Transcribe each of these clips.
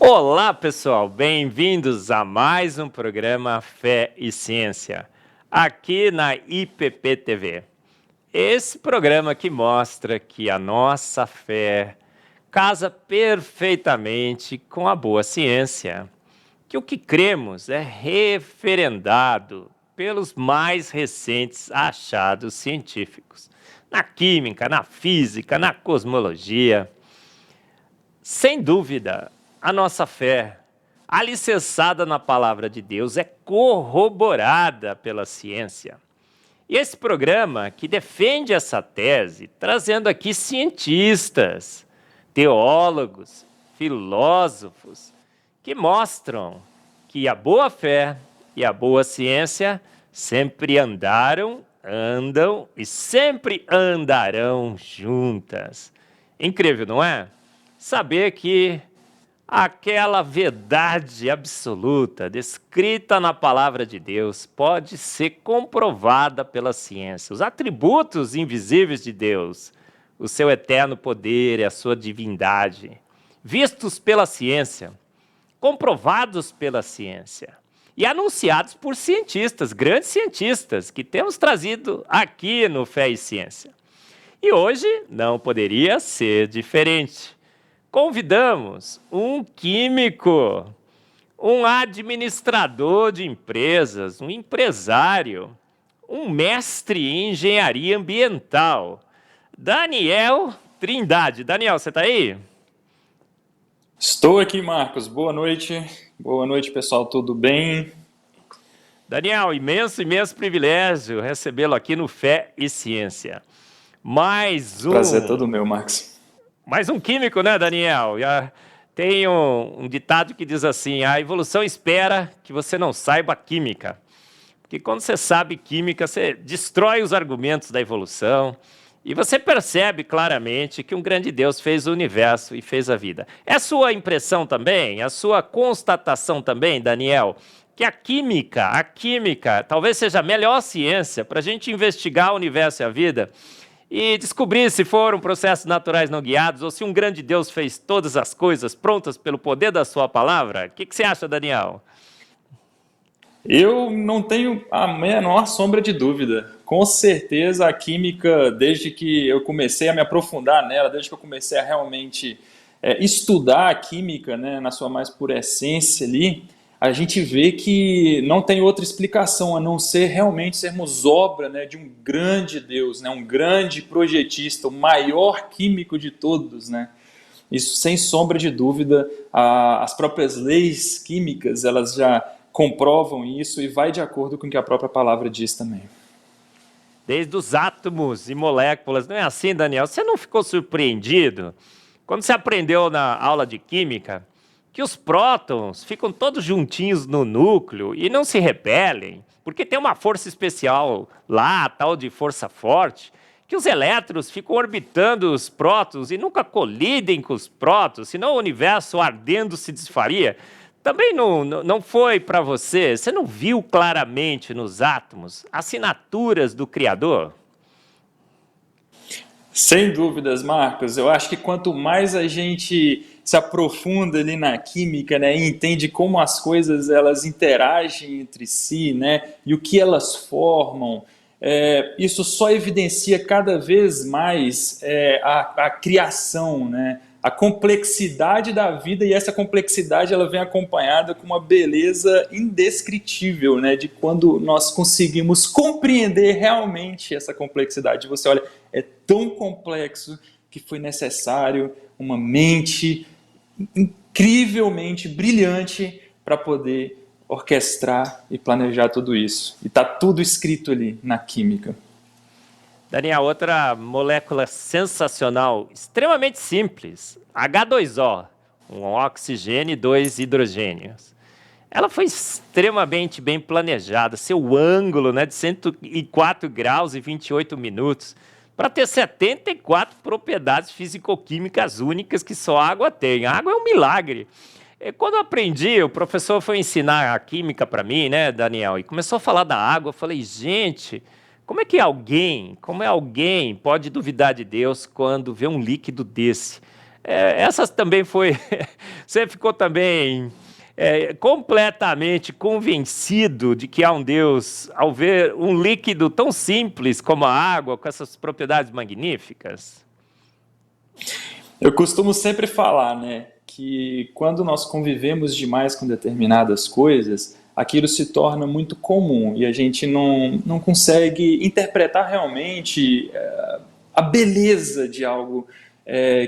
Olá, pessoal, bem-vindos a mais um programa Fé e Ciência, aqui na IPP TV. Esse programa que mostra que a nossa fé casa perfeitamente com a boa ciência, que o que cremos é referendado pelos mais recentes achados científicos, na química, na física, na cosmologia. Sem dúvida, a nossa fé, alicerçada na palavra de Deus, é corroborada pela ciência. E esse programa que defende essa tese, trazendo aqui cientistas, teólogos, filósofos, que mostram que a boa fé e a boa ciência sempre andaram, andam e sempre andarão juntas. Incrível, não é? Saber que aquela verdade absoluta descrita na palavra de Deus pode ser comprovada pela ciência. Os atributos invisíveis de Deus, o seu eterno poder e a sua divindade, vistos pela ciência, comprovados pela ciência e anunciados por cientistas, grandes cientistas, que temos trazido aqui no Fé e Ciência. E hoje não poderia ser diferente. Convidamos um químico, um administrador de empresas, um empresário, um mestre em engenharia ambiental, Daniel Trindade. Daniel, você está aí? Estou aqui, Marcos. Boa noite. Boa noite, pessoal. Tudo bem? Daniel, imenso privilégio recebê-lo aqui no Fé e Ciência. Prazer é todo meu, Marcos. Mais um químico, né, Daniel? Tem um ditado que diz assim: a evolução espera que você não saiba química. Porque quando você sabe química, você destrói os argumentos da evolução e você percebe claramente que um grande Deus fez o universo e fez a vida. É sua impressão também, a sua constatação também, Daniel, que a química talvez seja a melhor ciência para a gente investigar o universo e a vida e descobrir se foram processos naturais não guiados ou se um grande Deus fez todas as coisas prontas pelo poder da sua palavra? O que você acha, Daniel? Eu não tenho a menor sombra de dúvida. Com certeza a química, desde que eu comecei a me aprofundar nela, desde que eu comecei a realmente estudar a química, né, na sua mais pura essência ali, a gente vê que não tem outra explicação a não ser realmente sermos obra, né, de um grande Deus, né, um grande projetista, o maior químico de todos, né? Isso, sem sombra de dúvida, as próprias leis químicas, elas já comprovam isso e vai de acordo com o que a própria palavra diz também. Desde os átomos e moléculas, não é assim, Daniel? Você não ficou surpreendido quando você aprendeu na aula de química que os prótons ficam todos juntinhos no núcleo e não se repelem, porque tem uma força especial lá, tal de força forte, que os elétrons ficam orbitando os prótons e nunca colidem com os prótons, senão o universo ardendo se desfaria? Também não foi para você? Você não viu claramente nos átomos assinaturas do Criador? Sem dúvidas, Marcos. Eu acho que quanto mais a gente se aprofunda ali na química, né, e entende como as coisas elas interagem entre si, né, e o que elas formam, isso só evidencia cada vez mais a criação, né, a complexidade da vida, e essa complexidade ela vem acompanhada com uma beleza indescritível, né, de quando nós conseguimos compreender realmente essa complexidade. Você olha, é tão complexo que foi necessário uma mente incrivelmente brilhante para poder orquestrar e planejar tudo isso. E está tudo escrito ali na química. Daniel, outra molécula sensacional, extremamente simples, H2O, um oxigênio e dois hidrogênios. Ela foi extremamente bem planejada, seu ângulo, né, de 104 graus e 28 minutos, para ter 74 propriedades físico-químicas únicas que só a água tem. A água é um milagre. Quando eu aprendi, o professor foi ensinar a química para mim, né, Daniel, e começou a falar da água. Eu falei, gente, como é alguém pode duvidar de Deus quando vê um líquido desse? Essas também foi... Você ficou também completamente convencido de que há um Deus ao ver um líquido tão simples como a água, com essas propriedades magníficas? Eu costumo sempre falar, né, que quando nós convivemos demais com determinadas coisas, aquilo se torna muito comum e a gente não consegue interpretar realmente a beleza de algo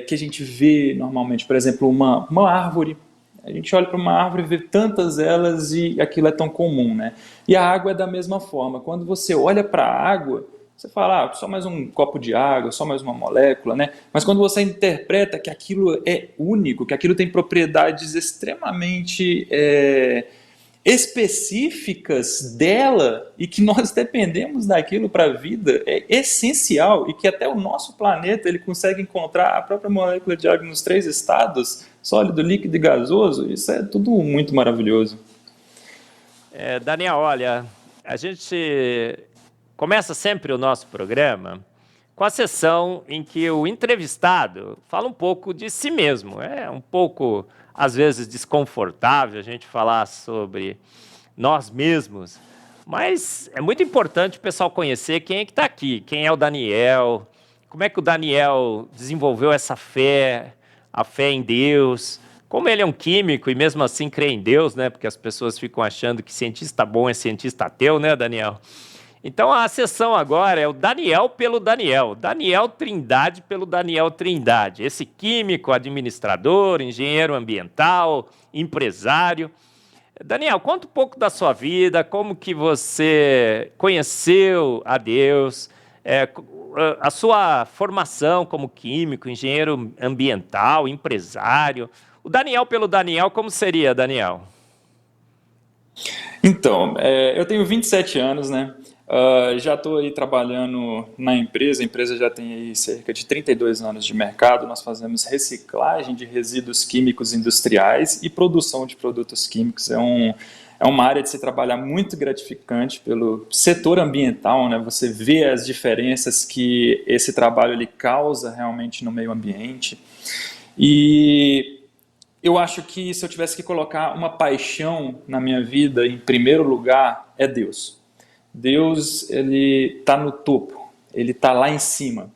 que a gente vê normalmente. Por exemplo, uma árvore. A gente olha para uma árvore e vê tantas elas e aquilo é tão comum, né? E a água é da mesma forma. Quando você olha para a água, você fala, só mais um copo de água, só mais uma molécula, né? Mas quando você interpreta que aquilo é único, que aquilo tem propriedades extremamente específicas dela e que nós dependemos daquilo para a vida, é essencial e que até o nosso planeta ele consegue encontrar a própria molécula de água nos 3 estados, sólido, líquido e gasoso, isso é tudo muito maravilhoso. Daniel, olha, a gente começa sempre o nosso programa com a sessão em que o entrevistado fala um pouco de si mesmo. É um pouco, às vezes, desconfortável a gente falar sobre nós mesmos, mas é muito importante o pessoal conhecer quem é que está aqui, quem é o Daniel, como é que o Daniel desenvolveu essa fé, a fé em Deus, como ele é um químico e mesmo assim crê em Deus, né? Porque as pessoas ficam achando que cientista bom é cientista ateu, né, Daniel? Então a sessão agora é o Daniel pelo Daniel, Daniel Trindade pelo Daniel Trindade, esse químico, administrador, engenheiro ambiental, empresário. Daniel, conta um pouco da sua vida, como que você conheceu a Deus, a sua formação como químico, engenheiro ambiental, empresário. O Daniel pelo Daniel, como seria, Daniel? Então, eu tenho 27 anos, né? Já estou aí trabalhando na empresa, a empresa já tem aí cerca de 32 anos de mercado, nós fazemos reciclagem de resíduos químicos industriais e produção de produtos químicos. É uma área de se trabalhar muito gratificante pelo setor ambiental, né? Você vê as diferenças que esse trabalho ele causa realmente no meio ambiente. E eu acho que se eu tivesse que colocar uma paixão na minha vida, em primeiro lugar, é Deus. Deus, ele está no topo, ele está lá em cima.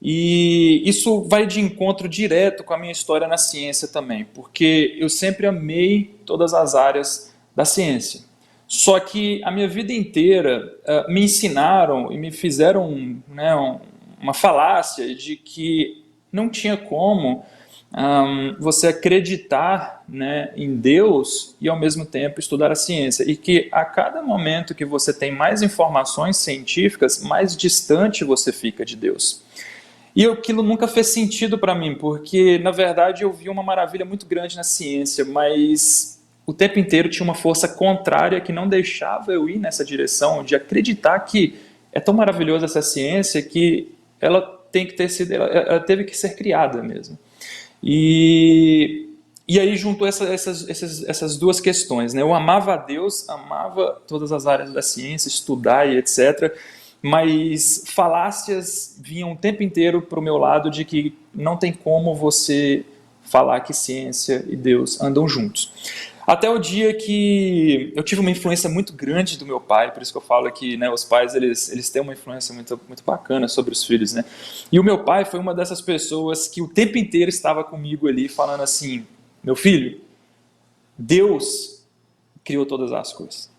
E isso vai de encontro direto com a minha história na ciência também, porque eu sempre amei todas as áreas da ciência. Só que a minha vida inteira me ensinaram e me fizeram uma falácia de que não tinha como você acreditar, né, em Deus e ao mesmo tempo estudar a ciência, e que a cada momento que você tem mais informações científicas, mais distante você fica de Deus. E aquilo nunca fez sentido para mim, porque na verdade eu vi uma maravilha muito grande na ciência, mas o tempo inteiro tinha uma força contrária que não deixava eu ir nessa direção de acreditar que é tão maravilhosa essa ciência que ela tem que ter sido, ela teve que ser criada mesmo. E aí juntou essas duas questões, né? Eu amava a Deus, amava todas as áreas da ciência, estudar e etc., mas falácias vinham o tempo inteiro para o meu lado de que não tem como você falar que ciência e Deus andam juntos. Até o dia que eu tive uma influência muito grande do meu pai, por isso que eu falo que, né, os pais eles têm uma influência muito, muito bacana sobre os filhos, né? E o meu pai foi uma dessas pessoas que o tempo inteiro estava comigo ali falando assim: meu filho, Deus criou todas as coisas.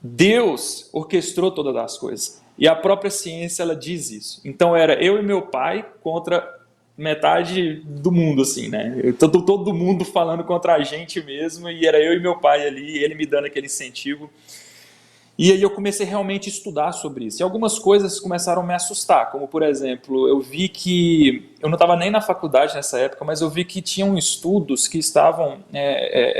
Deus orquestrou todas as coisas. E a própria ciência ela diz isso. Então era eu e meu pai contra metade do mundo, assim, né? Todo mundo falando contra a gente mesmo, e era eu e meu pai ali, ele me dando aquele incentivo. E aí eu comecei realmente a estudar sobre isso. E algumas coisas começaram a me assustar, como por exemplo, eu vi que, eu não estava nem na faculdade nessa época, mas eu vi que tinham estudos que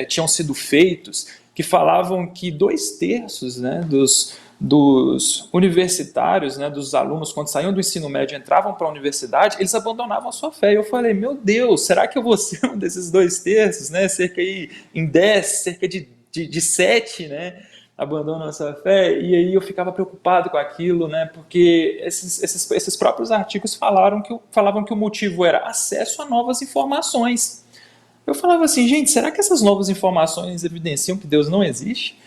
tinham sido feitos, que falavam que 2/3, né, dos universitários, né, dos alunos, quando saíam do ensino médio e entravam para a universidade, eles abandonavam a sua fé. E eu falei, meu Deus, será que eu vou ser um desses 2/3, né? Cerca aí, em 10, cerca de 7, né? abandonam a sua fé, e aí eu ficava preocupado com aquilo, né? Porque esses próprios artigos falavam que o motivo era acesso a novas informações. Eu falava assim, gente, será que essas novas informações evidenciam que Deus não existe?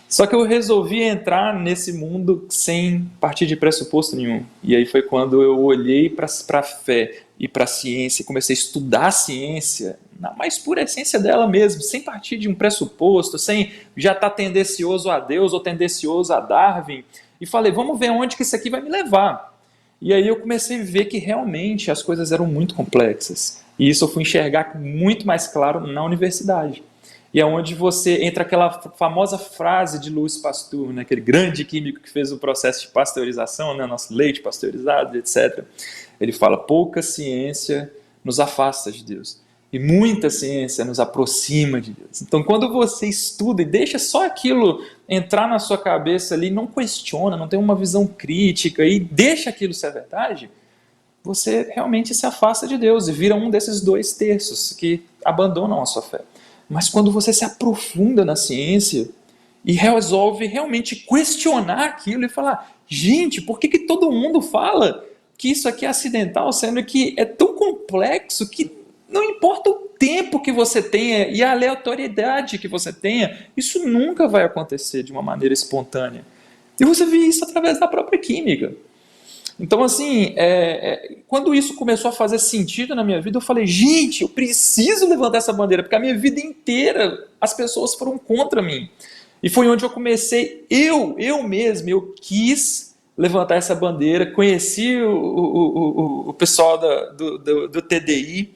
Só que eu resolvi entrar nesse mundo sem partir de pressuposto nenhum. E aí foi quando eu olhei para a fé e para a ciência, comecei a estudar a ciência, na mais pura essência dela mesmo, sem partir de um pressuposto, sem já estar tendencioso a Deus ou tendencioso a Darwin. E falei, vamos ver onde que isso aqui vai me levar. E aí eu comecei a ver que realmente as coisas eram muito complexas. E isso eu fui enxergar muito mais claro na universidade. E é onde você entra aquela famosa frase de Louis Pasteur, né, aquele grande químico que fez o processo de pasteurização, né, nosso leite pasteurizado, etc. Ele fala, pouca ciência nos afasta de Deus e muita ciência nos aproxima de Deus. Então, quando você estuda e deixa só aquilo entrar na sua cabeça ali, não questiona, não tem uma visão crítica e deixa aquilo ser verdade, você realmente se afasta de Deus e vira um desses 2/3 que abandonam a sua fé. Mas quando você se aprofunda na ciência e resolve realmente questionar aquilo e falar, gente, por que todo mundo fala que isso aqui é acidental, sendo que é tão complexo que não importa o tempo que você tenha e a aleatoriedade que você tenha, isso nunca vai acontecer de uma maneira espontânea. E você vê isso através da própria química. Então, assim, quando isso começou a fazer sentido na minha vida, eu falei, gente, eu preciso levantar essa bandeira, porque a minha vida inteira as pessoas foram contra mim. E foi onde eu comecei, eu mesmo, eu quis levantar essa bandeira, conheci o pessoal do TDI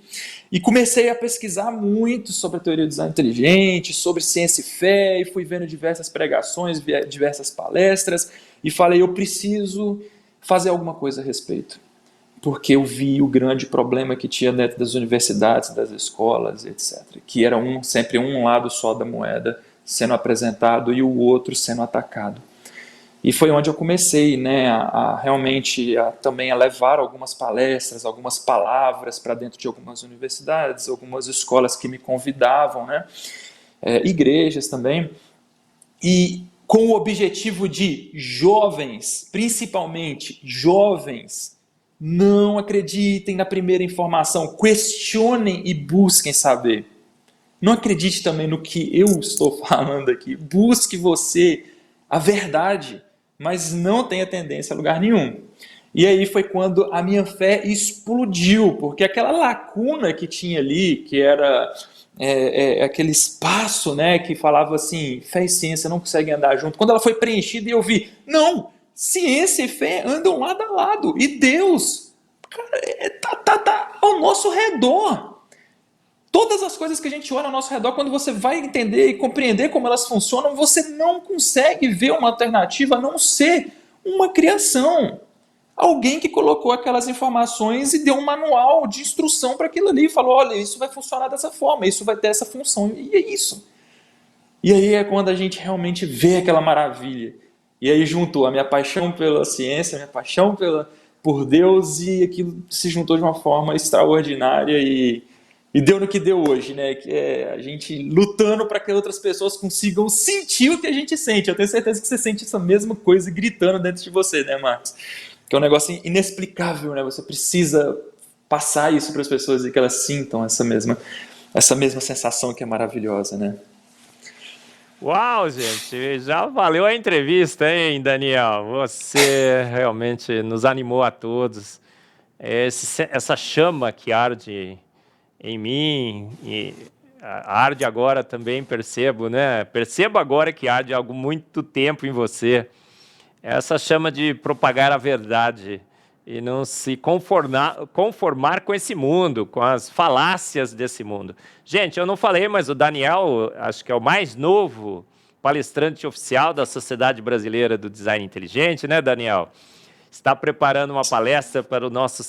e comecei a pesquisar muito sobre a teoria do design inteligente, sobre ciência e fé, e fui vendo diversas pregações, diversas palestras, e falei, eu preciso fazer alguma coisa a respeito, porque eu vi o grande problema que tinha dentro das universidades, das escolas, etc., que era sempre um lado só da moeda sendo apresentado e o outro sendo atacado. E foi onde eu comecei, né, também a levar algumas palestras, algumas palavras para dentro de algumas universidades, algumas escolas que me convidavam, né, igrejas também, e com o objetivo de jovens, principalmente jovens, não acreditem na primeira informação, questionem e busquem saber. Não acredite também no que eu estou falando aqui, busque você a verdade, mas não tenha tendência a lugar nenhum. E aí foi quando a minha fé explodiu, porque aquela lacuna que tinha ali, que era aquele espaço, né, que falava assim, fé e ciência não conseguem andar junto, quando ela foi preenchida e eu vi, não, ciência e fé andam lado a lado, e Deus, cara, tá ao nosso redor. Todas as coisas que a gente olha ao nosso redor, quando você vai entender e compreender como elas funcionam, você não consegue ver uma alternativa a não ser uma criação. Alguém que colocou aquelas informações e deu um manual de instrução para aquilo ali e falou, olha, isso vai funcionar dessa forma, isso vai ter essa função, e é isso. E aí é quando a gente realmente vê aquela maravilha. E aí juntou a minha paixão pela ciência, a minha paixão por Deus, e aquilo se juntou de uma forma extraordinária e deu no que deu hoje, né? Que é a gente lutando para que outras pessoas consigam sentir o que a gente sente. Eu tenho certeza que você sente essa mesma coisa gritando dentro de você, né, Marcos? Que é um negócio inexplicável, né? Você precisa passar isso para as pessoas e que elas sintam essa mesma sensação que é maravilhosa, né? Uau, gente, já valeu a entrevista, hein, Daniel? Você realmente nos animou a todos. Essa chama que arde em mim, e arde agora também, percebo, né? Percebo agora que arde há muito tempo em você. Essa chama de propagar a verdade e não se conformar com esse mundo, com as falácias desse mundo. Gente, eu não falei, mas o Daniel, acho que é o mais novo palestrante oficial da Sociedade Brasileira do Design Inteligente, né, Daniel? Está preparando uma palestra para o nosso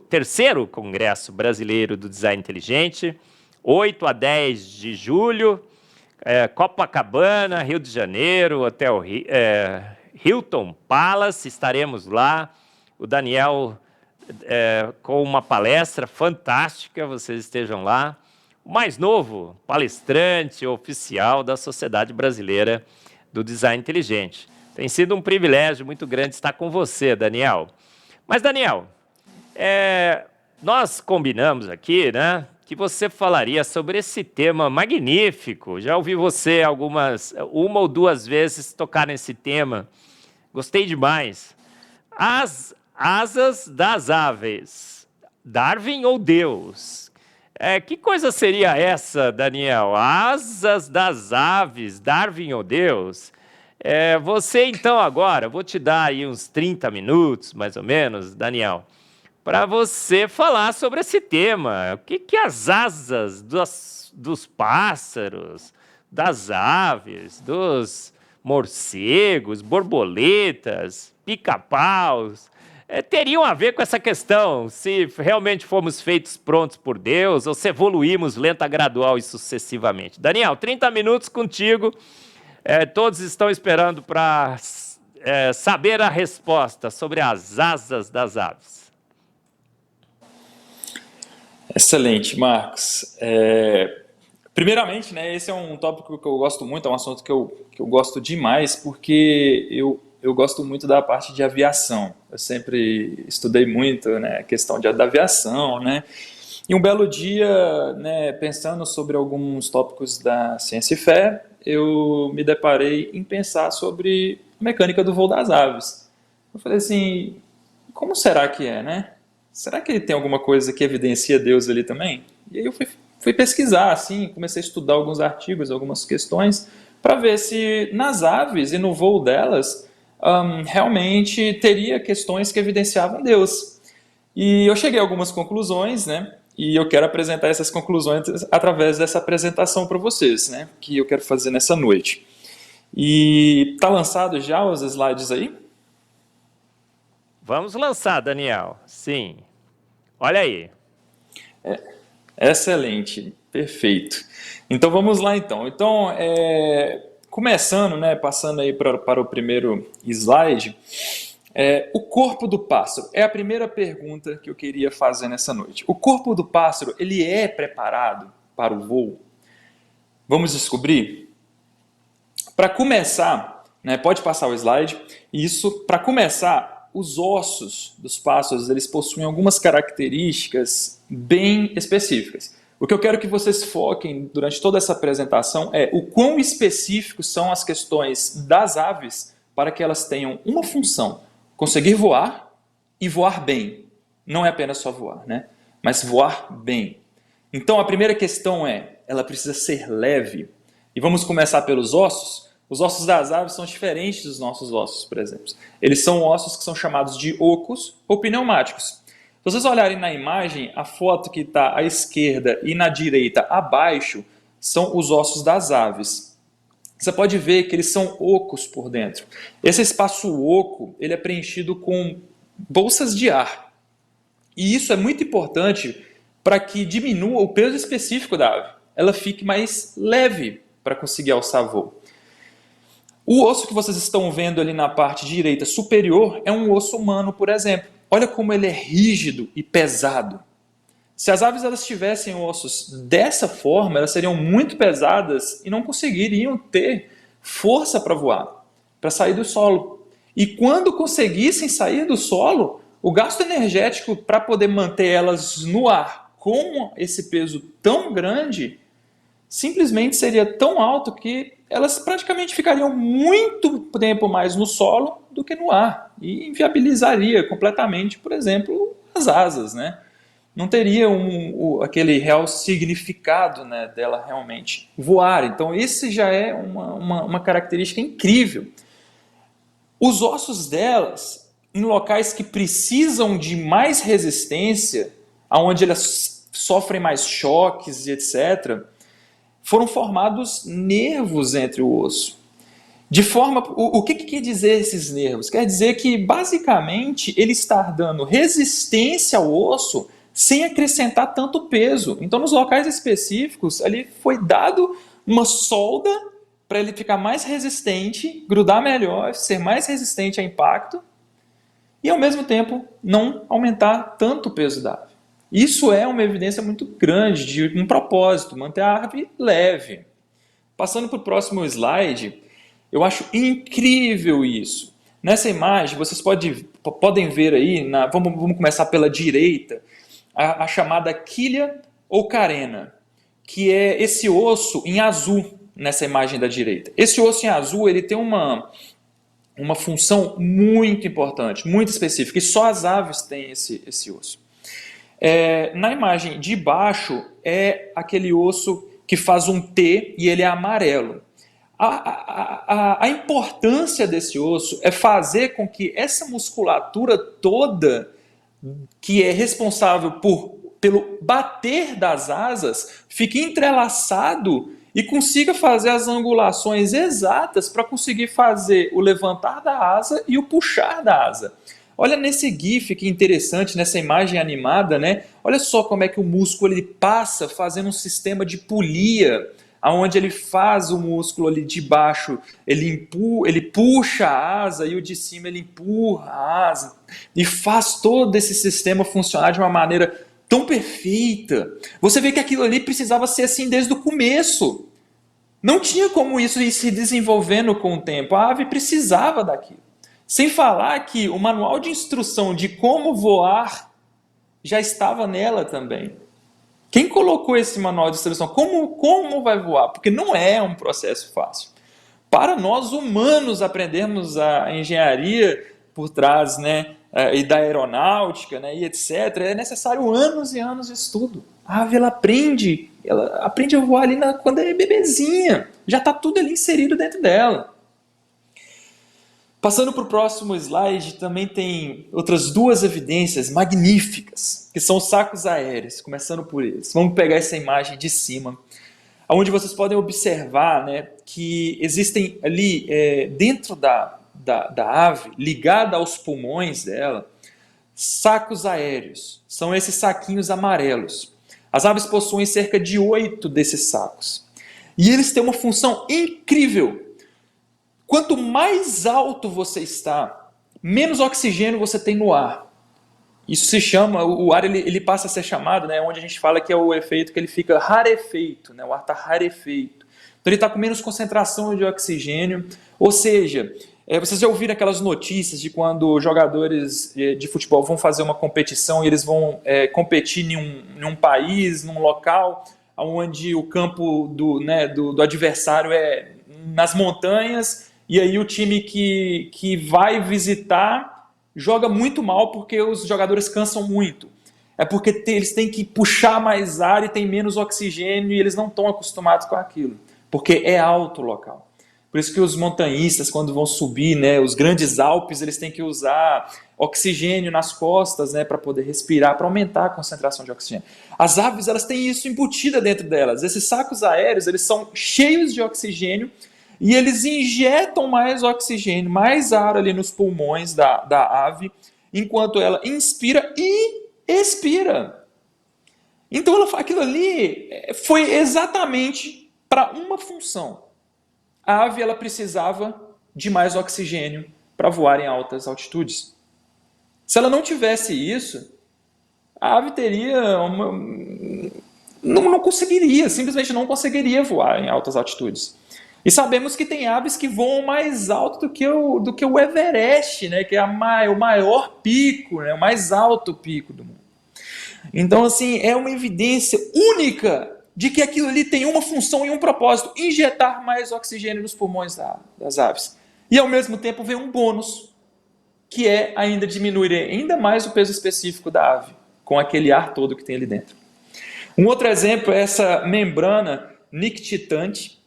terceiro Congresso Brasileiro do Design Inteligente, 8 a 10 de julho, Copacabana, Rio de Janeiro, Hotel Hilton Palace, estaremos lá. O Daniel com uma palestra fantástica, vocês estejam lá. O mais novo palestrante oficial da Sociedade Brasileira do design inteligente. Tem sido um privilégio muito grande estar com você, Daniel. Mas, Daniel, nós combinamos aqui, né, que você falaria sobre esse tema magnífico. Já ouvi você uma ou duas vezes tocar nesse tema. Gostei demais. As asas das aves. Darwin ou Deus? Que coisa seria essa, Daniel? Asas das aves, Darwin ou Deus? Você, então, agora, vou te dar aí uns 30 minutos, mais ou menos, Daniel, para você falar sobre esse tema. O que as asas dos pássaros, das aves, dos morcegos, borboletas, pica-paus, teriam a ver com essa questão, se realmente fomos feitos prontos por Deus ou se evoluímos lenta, gradual e sucessivamente. Daniel, 30 minutos contigo. Todos estão esperando para saber a resposta sobre as asas das aves. Excelente, Marcos. Primeiramente, né, esse é um tópico que eu gosto muito, é um assunto que eu gosto demais, porque eu gosto muito da parte de aviação. Eu sempre estudei muito, né, a questão da aviação, né? E um belo dia, né, pensando sobre alguns tópicos da ciência e fé, eu me deparei em pensar sobre a mecânica do voo das aves. Eu falei assim, como será que é, né? Será que tem alguma coisa que evidencia Deus ali também? E aí eu fui pesquisar, assim, comecei a estudar alguns artigos, algumas questões, para ver se nas aves e no voo delas realmente teria questões que evidenciavam Deus. E eu cheguei a algumas conclusões, né? E eu quero apresentar essas conclusões através dessa apresentação para vocês, né? Que eu quero fazer nessa noite. E tá lançado já os slides aí? Vamos lançar, Daniel. Sim. Olha aí. Excelente, perfeito. Então vamos lá então. Então, começando, né, passando aí para o primeiro slide, o corpo do pássaro é a primeira pergunta que eu queria fazer nessa noite. O corpo do pássaro, ele é preparado para o voo? Vamos descobrir? Para começar, né, pode passar o slide. Isso, para começar, os ossos dos pássaros, eles possuem algumas características bem específicas. O que eu quero que vocês foquem durante toda essa apresentação é o quão específicos são as questões das aves para que elas tenham uma função: conseguir voar e voar bem. Não é apenas só voar, né? Mas voar bem. Então a primeira questão ela precisa ser leve. E vamos começar pelos ossos. Os ossos das aves são diferentes dos nossos ossos, por exemplo. Eles são ossos que são chamados de ocos ou pneumáticos. Se vocês olharem na imagem, a foto que está à esquerda e na direita abaixo são os ossos das aves. Você pode ver que eles são ocos por dentro. Esse espaço oco, ele é preenchido com bolsas de ar. E isso é muito importante para que diminua o peso específico da ave. Ela fique mais leve para conseguir alçar voo. O osso que vocês estão vendo ali na parte direita superior é um osso humano, por exemplo. Olha como ele é rígido e pesado. Se as aves elas tivessem ossos dessa forma, elas seriam muito pesadas e não conseguiriam ter força para voar, para sair do solo. E quando conseguissem sair do solo, o gasto energético para poder manter elas no ar com esse peso tão grande, simplesmente seria tão alto que elas praticamente ficariam muito tempo mais no solo do que no ar. E inviabilizaria completamente, por exemplo, as asas, né? Não teria aquele real significado, né, dela realmente voar. Então, esse já é uma característica incrível. Os ossos delas, em locais que precisam de mais resistência, onde elas sofrem mais choques e etc., foram formados nervos entre o osso. De forma, o que quer dizer esses nervos? Quer dizer que, basicamente, ele está dando resistência ao osso sem acrescentar tanto peso. Então, nos locais específicos, ali foi dado uma solda para ele ficar mais resistente, grudar melhor, ser mais resistente a impacto e, ao mesmo tempo, não aumentar tanto o peso da ave. Isso é uma evidência muito grande de um propósito, manter a ave leve. Passando para o próximo slide, Eu acho incrível isso. Nessa imagem, vocês podem ver aí, vamos começar pela direita, a chamada quilha ou carena, que é esse osso em azul nessa imagem da direita. Esse osso em azul ele tem uma função muito importante, muito específica, e só as aves têm esse osso. Na imagem de baixo é aquele osso que faz um T e ele é amarelo. A importância desse osso é fazer com que essa musculatura toda, que é responsável pelo bater das asas, fique entrelaçado e consiga fazer as angulações exatas para conseguir fazer o levantar da asa e o puxar da asa. Olha nesse GIF que interessante, nessa imagem animada, né? Olha só como é que o músculo ele passa fazendo um sistema de polia, aonde ele faz o músculo ali de baixo, ele puxa a asa e o de cima ele empurra a asa e faz todo esse sistema funcionar de uma maneira tão perfeita. Você vê que aquilo ali precisava ser assim desde o começo. Não tinha como isso ir se desenvolvendo com o tempo. A ave precisava daquilo. Sem falar que o manual de instrução de como voar já estava nela também. Quem colocou esse manual de instrução? Como vai voar? Porque não é um processo fácil. Para nós humanos aprendermos a engenharia por trás, né, e da aeronáutica, né, e etc., é necessário anos e anos de estudo. A ave ela aprende a voar ali quando é bebezinha. Já está tudo ali inserido dentro dela. Passando para o próximo slide, também tem outras duas evidências magníficas, que são os sacos aéreos, começando por eles. Vamos pegar essa imagem de cima, onde vocês podem observar, né, que existem ali, dentro da ave, ligada aos pulmões dela, sacos aéreos. São esses saquinhos amarelos. As aves possuem cerca de 8 desses sacos. E eles têm uma função incrível. Quanto mais alto você está, menos oxigênio você tem no ar. Isso se chama, o ar ele passa a ser chamado, né, onde a gente fala que é o efeito que ele fica rarefeito, né, o ar está rarefeito. Então ele está com menos concentração de oxigênio, ou seja, vocês já ouviram aquelas notícias de quando jogadores de futebol vão fazer uma competição e eles vão competir em um país, num local, onde o campo do adversário é nas montanhas, e aí o time que vai visitar joga muito mal porque os jogadores cansam muito. É porque eles têm que puxar mais ar e tem menos oxigênio e eles não estão acostumados com aquilo, porque é alto o local. Por isso que os montanhistas, quando vão subir, né, os grandes Alpes, eles têm que usar oxigênio nas costas, né, para poder respirar, para aumentar a concentração de oxigênio. As aves elas têm isso embutida dentro delas. Esses sacos aéreos eles são cheios de oxigênio e eles injetam mais oxigênio, mais ar ali nos pulmões da ave, enquanto ela inspira e expira. Então aquilo ali foi exatamente para uma função. A ave ela precisava de mais oxigênio para voar em altas altitudes. Se ela não tivesse isso, a ave teria não conseguiria, simplesmente não conseguiria voar em altas altitudes. E sabemos que tem aves que voam mais alto do que o Everest, né, que é o maior pico, né, o mais alto pico do mundo. Então, assim, é uma evidência única de que aquilo ali tem uma função e um propósito, injetar mais oxigênio nos pulmões das aves. E ao mesmo tempo vem um bônus, que é ainda diminuir ainda mais o peso específico da ave, com aquele ar todo que tem ali dentro. Um outro exemplo é essa membrana nictitante,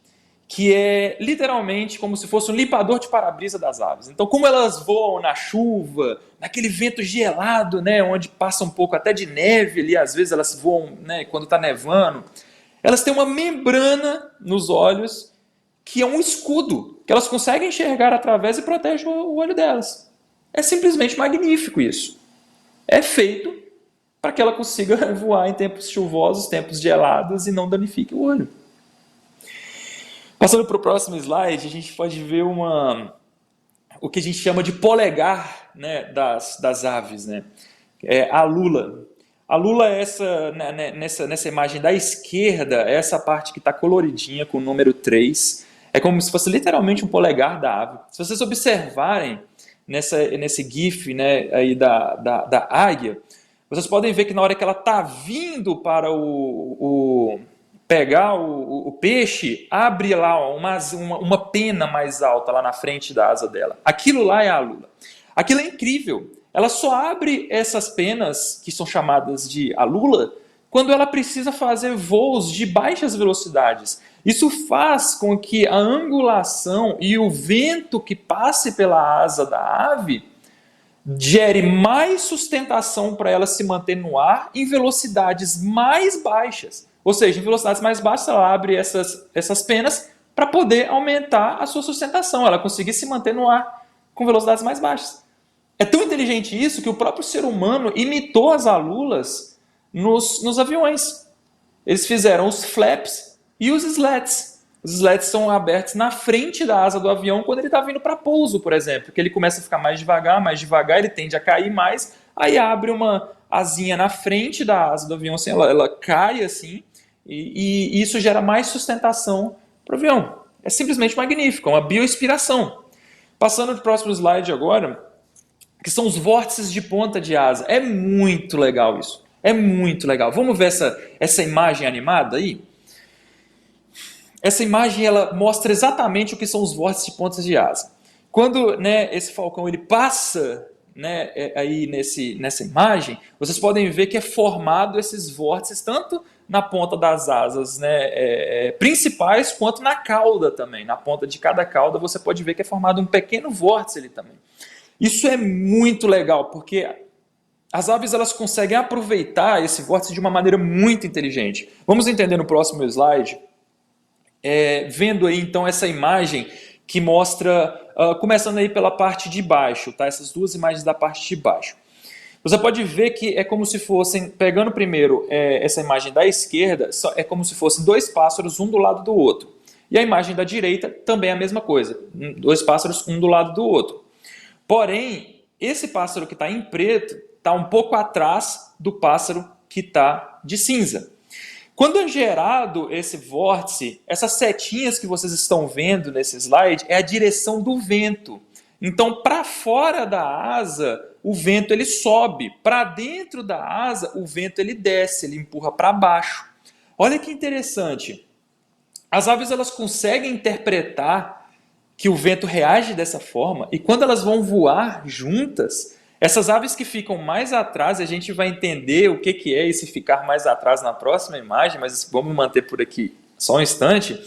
que é literalmente como se fosse um limpador de para-brisa das aves. Então, como elas voam na chuva, naquele vento gelado, né, onde passa um pouco até de neve ali, às vezes elas voam, né, quando está nevando, elas têm uma membrana nos olhos que é um escudo, que elas conseguem enxergar através e protege o olho delas. É simplesmente magnífico isso. É feito para que ela consiga voar em tempos chuvosos, tempos gelados e não danifique o olho. Passando para o próximo slide, a gente pode ver o que a gente chama de polegar, né, das aves, né? A lula. A lula é nessa imagem da esquerda, essa parte que está coloridinha com o número 3. É como se fosse literalmente um polegar da ave. Se vocês observarem nesse GIF, né, aí da águia, vocês podem ver que na hora que ela está vindo para pegar o peixe, abre lá uma pena mais alta lá na frente da asa dela. Aquilo lá é a lula. Aquilo é incrível. Ela só abre essas penas, que são chamadas de alula, quando ela precisa fazer voos de baixas velocidades. Isso faz com que a angulação e o vento que passe pela asa da ave gere mais sustentação para ela se manter no ar em velocidades mais baixas. Ou seja, em velocidades mais baixas ela abre essas penas para poder aumentar a sua sustentação, ela conseguir se manter no ar com velocidades mais baixas. É tão inteligente isso que o próprio ser humano imitou as alulas nos aviões. Eles fizeram os flaps e os slats. Os slats são abertos na frente da asa do avião quando ele está vindo para pouso, por exemplo, que ele começa a ficar mais devagar, ele tende a cair mais, aí abre uma asinha na frente da asa do avião, assim, ela cai assim, e isso gera mais sustentação para o avião. É simplesmente magnífico, é uma bioinspiração. Passando para o próximo slide agora, que são os vórtices de ponta de asa. É muito legal isso. É muito legal. Vamos ver essa imagem animada aí? Essa imagem ela mostra exatamente o que são os vórtices de pontas de asa. Quando, né, esse falcão ele passa, né, aí nessa imagem, vocês podem ver que é formado esses vórtices tanto na ponta das asas, né, principais quanto na cauda também. Na ponta de cada cauda você pode ver que é formado um pequeno vórtice ali também. Isso é muito legal, porque as aves elas conseguem aproveitar esse vórtice de uma maneira muito inteligente. Vamos entender no próximo slide, vendo aí então essa imagem que mostra, começando aí pela parte de baixo, tá? Essas duas imagens da parte de baixo. Você pode ver que é como se fossem, pegando primeiro essa imagem da esquerda, é como se fossem dois pássaros um do lado do outro. E a imagem da direita também é a mesma coisa, dois pássaros um do lado do outro. Porém, esse pássaro que está em preto está um pouco atrás do pássaro que está de cinza. Quando é gerado esse vórtice, essas setinhas que vocês estão vendo nesse slide é a direção do vento. Então, para fora da asa, o vento ele sobe. Para dentro da asa, o vento ele desce, ele empurra para baixo. Olha que interessante. As aves elas conseguem interpretar que o vento reage dessa forma, e quando elas vão voar juntas, essas aves que ficam mais atrás, a gente vai entender o que é esse ficar mais atrás na próxima imagem, mas vamos manter por aqui só um instante,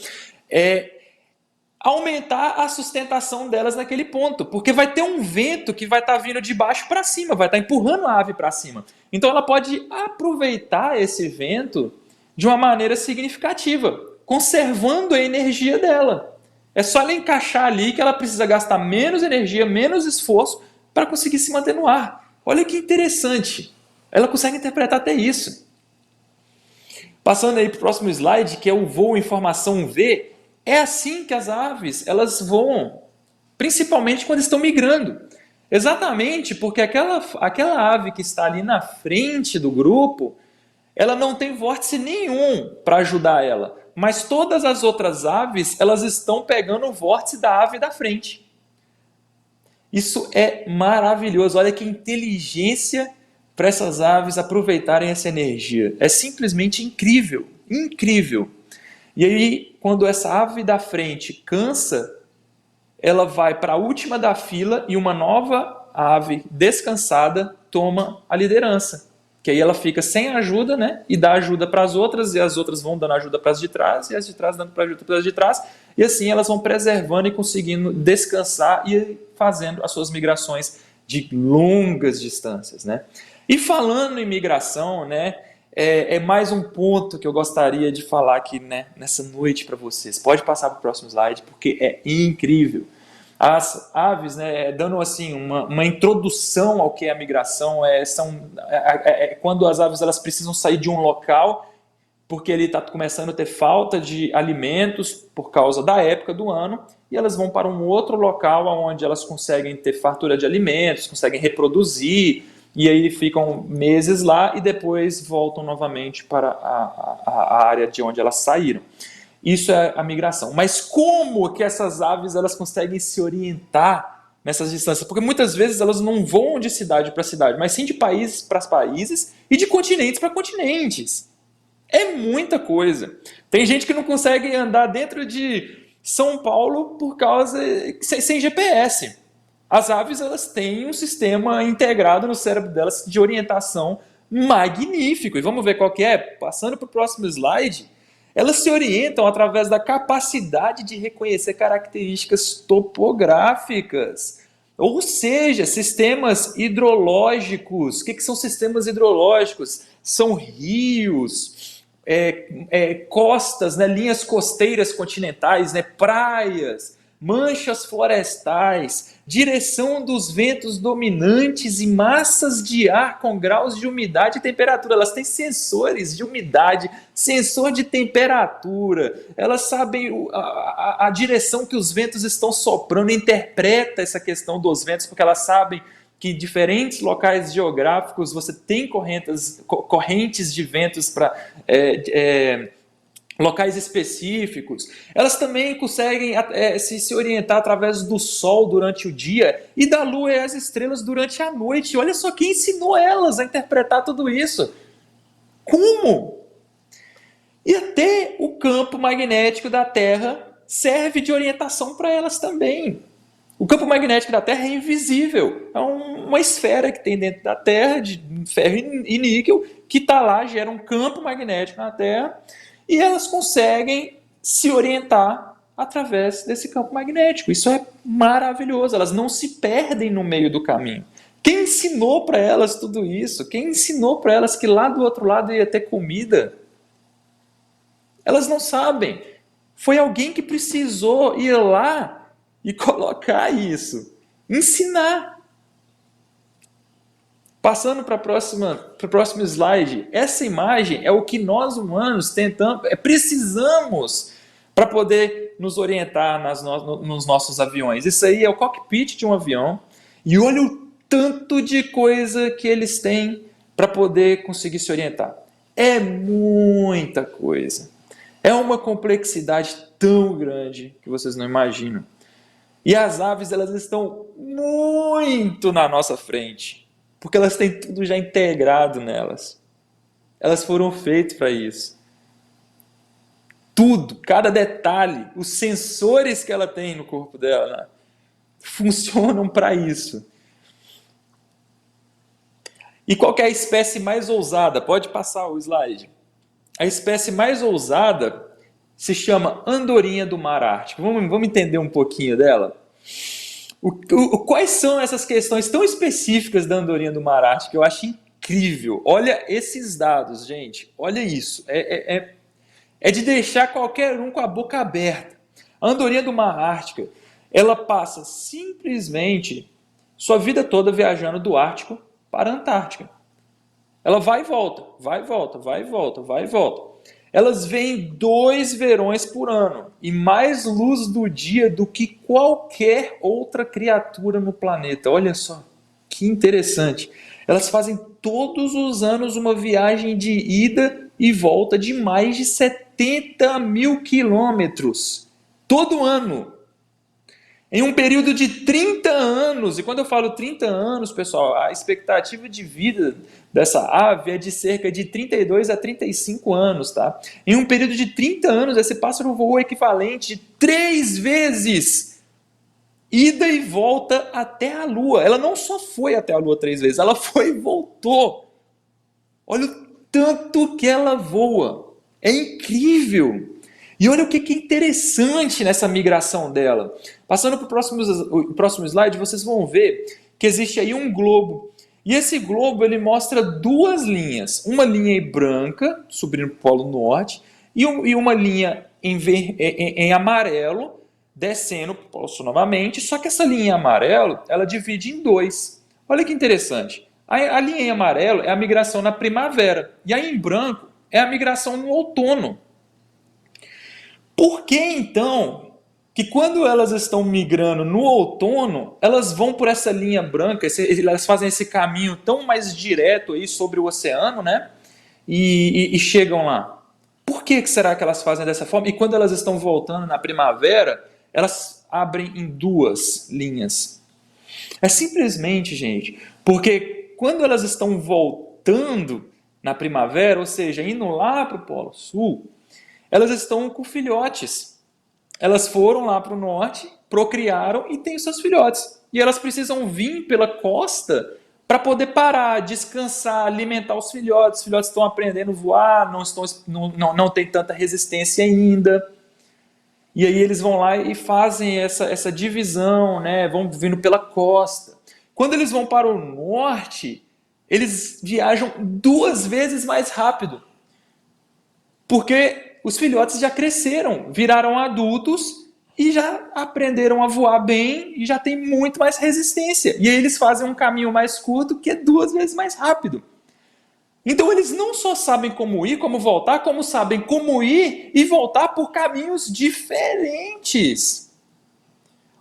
aumentar a sustentação delas naquele ponto, porque vai ter um vento que vai estar vindo de baixo para cima, vai estar empurrando a ave para cima. Então ela pode aproveitar esse vento de uma maneira significativa, conservando a energia dela. É só ela encaixar ali que ela precisa gastar menos energia, menos esforço para conseguir se manter no ar. Olha que interessante. Ela consegue interpretar até isso. Passando aí para o próximo slide, que é o voo em formação V, é assim que as aves elas voam, principalmente quando estão migrando. Exatamente porque aquela ave que está ali na frente do grupo, ela não tem vórtice nenhum para ajudar ela. Mas todas as outras aves, elas estão pegando o vórtice da ave da frente. Isso é maravilhoso. Olha que inteligência para essas aves aproveitarem essa energia. É simplesmente incrível, incrível. E aí, quando essa ave da frente cansa, ela vai para a última da fila e uma nova ave descansada toma a liderança. Que aí ela fica sem ajuda, né? E dá ajuda para as outras, e as outras vão dando ajuda para as de trás, e as de trás dando para ajuda para as de trás, e assim elas vão preservando e conseguindo descansar e fazendo as suas migrações de longas distâncias, né? E falando em migração, né? É mais um ponto que eu gostaria de falar aqui, né, nessa noite para vocês. Pode passar para o próximo slide, porque é incrível. As aves, né, dando assim uma introdução ao que é a migração, quando as aves elas precisam sair de um local porque ele está começando a ter falta de alimentos por causa da época do ano, e elas vão para um outro local onde elas conseguem ter fartura de alimentos, conseguem reproduzir, e aí ficam meses lá e depois voltam novamente para a área de onde elas saíram. Isso é a migração. Mas como que essas aves elas conseguem se orientar nessas distâncias? Porque muitas vezes elas não voam de cidade para cidade, mas sim de países para países e de continentes para continentes. É muita coisa. Tem gente que não consegue andar dentro de São Paulo por causa sem GPS. As aves elas têm um sistema integrado no cérebro delas de orientação magnífico. E vamos ver qual que é? Passando para o próximo slide, elas se orientam através da capacidade de reconhecer características topográficas. Ou seja, sistemas hidrológicos. O que são sistemas hidrológicos? São rios, costas, né, linhas costeiras continentais, né, praias, manchas florestais, direção dos ventos dominantes e massas de ar com graus de umidade e temperatura. Elas têm sensores de umidade, sensor de temperatura, elas sabem a direção que os ventos estão soprando, interpreta essa questão dos ventos, porque elas sabem que em diferentes locais geográficos você tem correntes de ventos para locais específicos. Elas também conseguem se orientar através do sol durante o dia e da lua e as estrelas durante a noite. Olha só quem ensinou elas a interpretar tudo isso. Como? E até o campo magnético da Terra serve de orientação para elas também. O campo magnético da Terra é invisível. É uma esfera que tem dentro da Terra, de ferro e níquel, que está lá, gera um campo magnético na Terra, e elas conseguem se orientar através desse campo magnético. Isso é maravilhoso. Elas não se perdem no meio do caminho. Quem ensinou para elas tudo isso? Quem ensinou para elas que lá do outro lado ia ter comida? Elas não sabem. Foi alguém que precisou ir lá e colocar isso, ensinar. Passando para o próximo slide, essa imagem é o que nós humanos precisamos para poder nos orientar nos nossos aviões. Isso aí é o cockpit de um avião, e olha o tanto de coisa que eles têm para poder conseguir se orientar. É muita coisa. É uma complexidade tão grande que vocês não imaginam. E as aves, elas estão muito na nossa frente, porque elas têm tudo já integrado nelas. Elas foram feitas para isso. Tudo, cada detalhe, os sensores que ela tem no corpo dela, né, funcionam para isso. E qual que é a espécie mais ousada? Pode passar o slide. A espécie mais ousada se chama andorinha do mar Ártico. Vamos entender um pouquinho dela? Quais são essas questões tão específicas da andorinha do mar Ártico? Eu acho incrível. Olha esses dados, gente. Olha isso. É de deixar qualquer um com a boca aberta. A andorinha do mar Ártico, ela passa simplesmente sua vida toda viajando do Ártico para a Antártica. Ela vai e volta, vai e volta, vai e volta, vai e volta. Elas veem 2 verões por ano e mais luz do dia do que qualquer outra criatura no planeta. Olha só, que interessante. Elas fazem todos os anos uma viagem de ida e volta de mais de 70 mil quilômetros. Todo ano. Em um período de 30 anos, e quando eu falo 30 anos, pessoal, a expectativa de vida dessa ave é de cerca de 32 a 35 anos, tá? Em um período de 30 anos, esse pássaro voou o equivalente de 3 vezes ida e volta até a Lua. Ela não só foi até a Lua 3 vezes, ela foi e voltou. Olha o tanto que ela voa. É incrível. E olha o que é interessante nessa migração dela. Passando para o próximo slide, vocês vão ver que existe aí um globo. E esse globo ele mostra 2 linhas. Uma linha branca, subindo para o Polo Norte, e uma linha em amarelo, descendo para o Polo Sul novamente. Só que essa linha em amarelo, ela divide em 2. Olha que interessante. A linha em amarelo é a migração na primavera. E a em branco é a migração no outono. Por que, então, que quando elas estão migrando no outono, elas vão por essa linha branca, elas fazem esse caminho tão mais direto aí sobre o oceano, né? E chegam lá? Por que será que elas fazem dessa forma? E quando elas estão voltando na primavera, elas abrem em duas linhas. É simplesmente, gente, porque quando elas estão voltando na primavera, ou seja, indo lá para o Polo Sul, elas estão com filhotes. Elas foram lá para o norte, procriaram e têm os seus filhotes. E elas precisam vir pela costa para poder parar, descansar, alimentar os filhotes. Os filhotes estão aprendendo a voar, não tem tanta resistência ainda. E aí eles vão lá e fazem essa divisão, né? Vão vindo pela costa. Quando eles vão para o norte, eles viajam 2 vezes mais rápido. Porque os filhotes já cresceram, viraram adultos e já aprenderam a voar bem e já tem muito mais resistência. E aí eles fazem um caminho mais curto que é 2 vezes mais rápido. Então eles não só sabem como ir, como voltar, como sabem como ir e voltar por caminhos diferentes.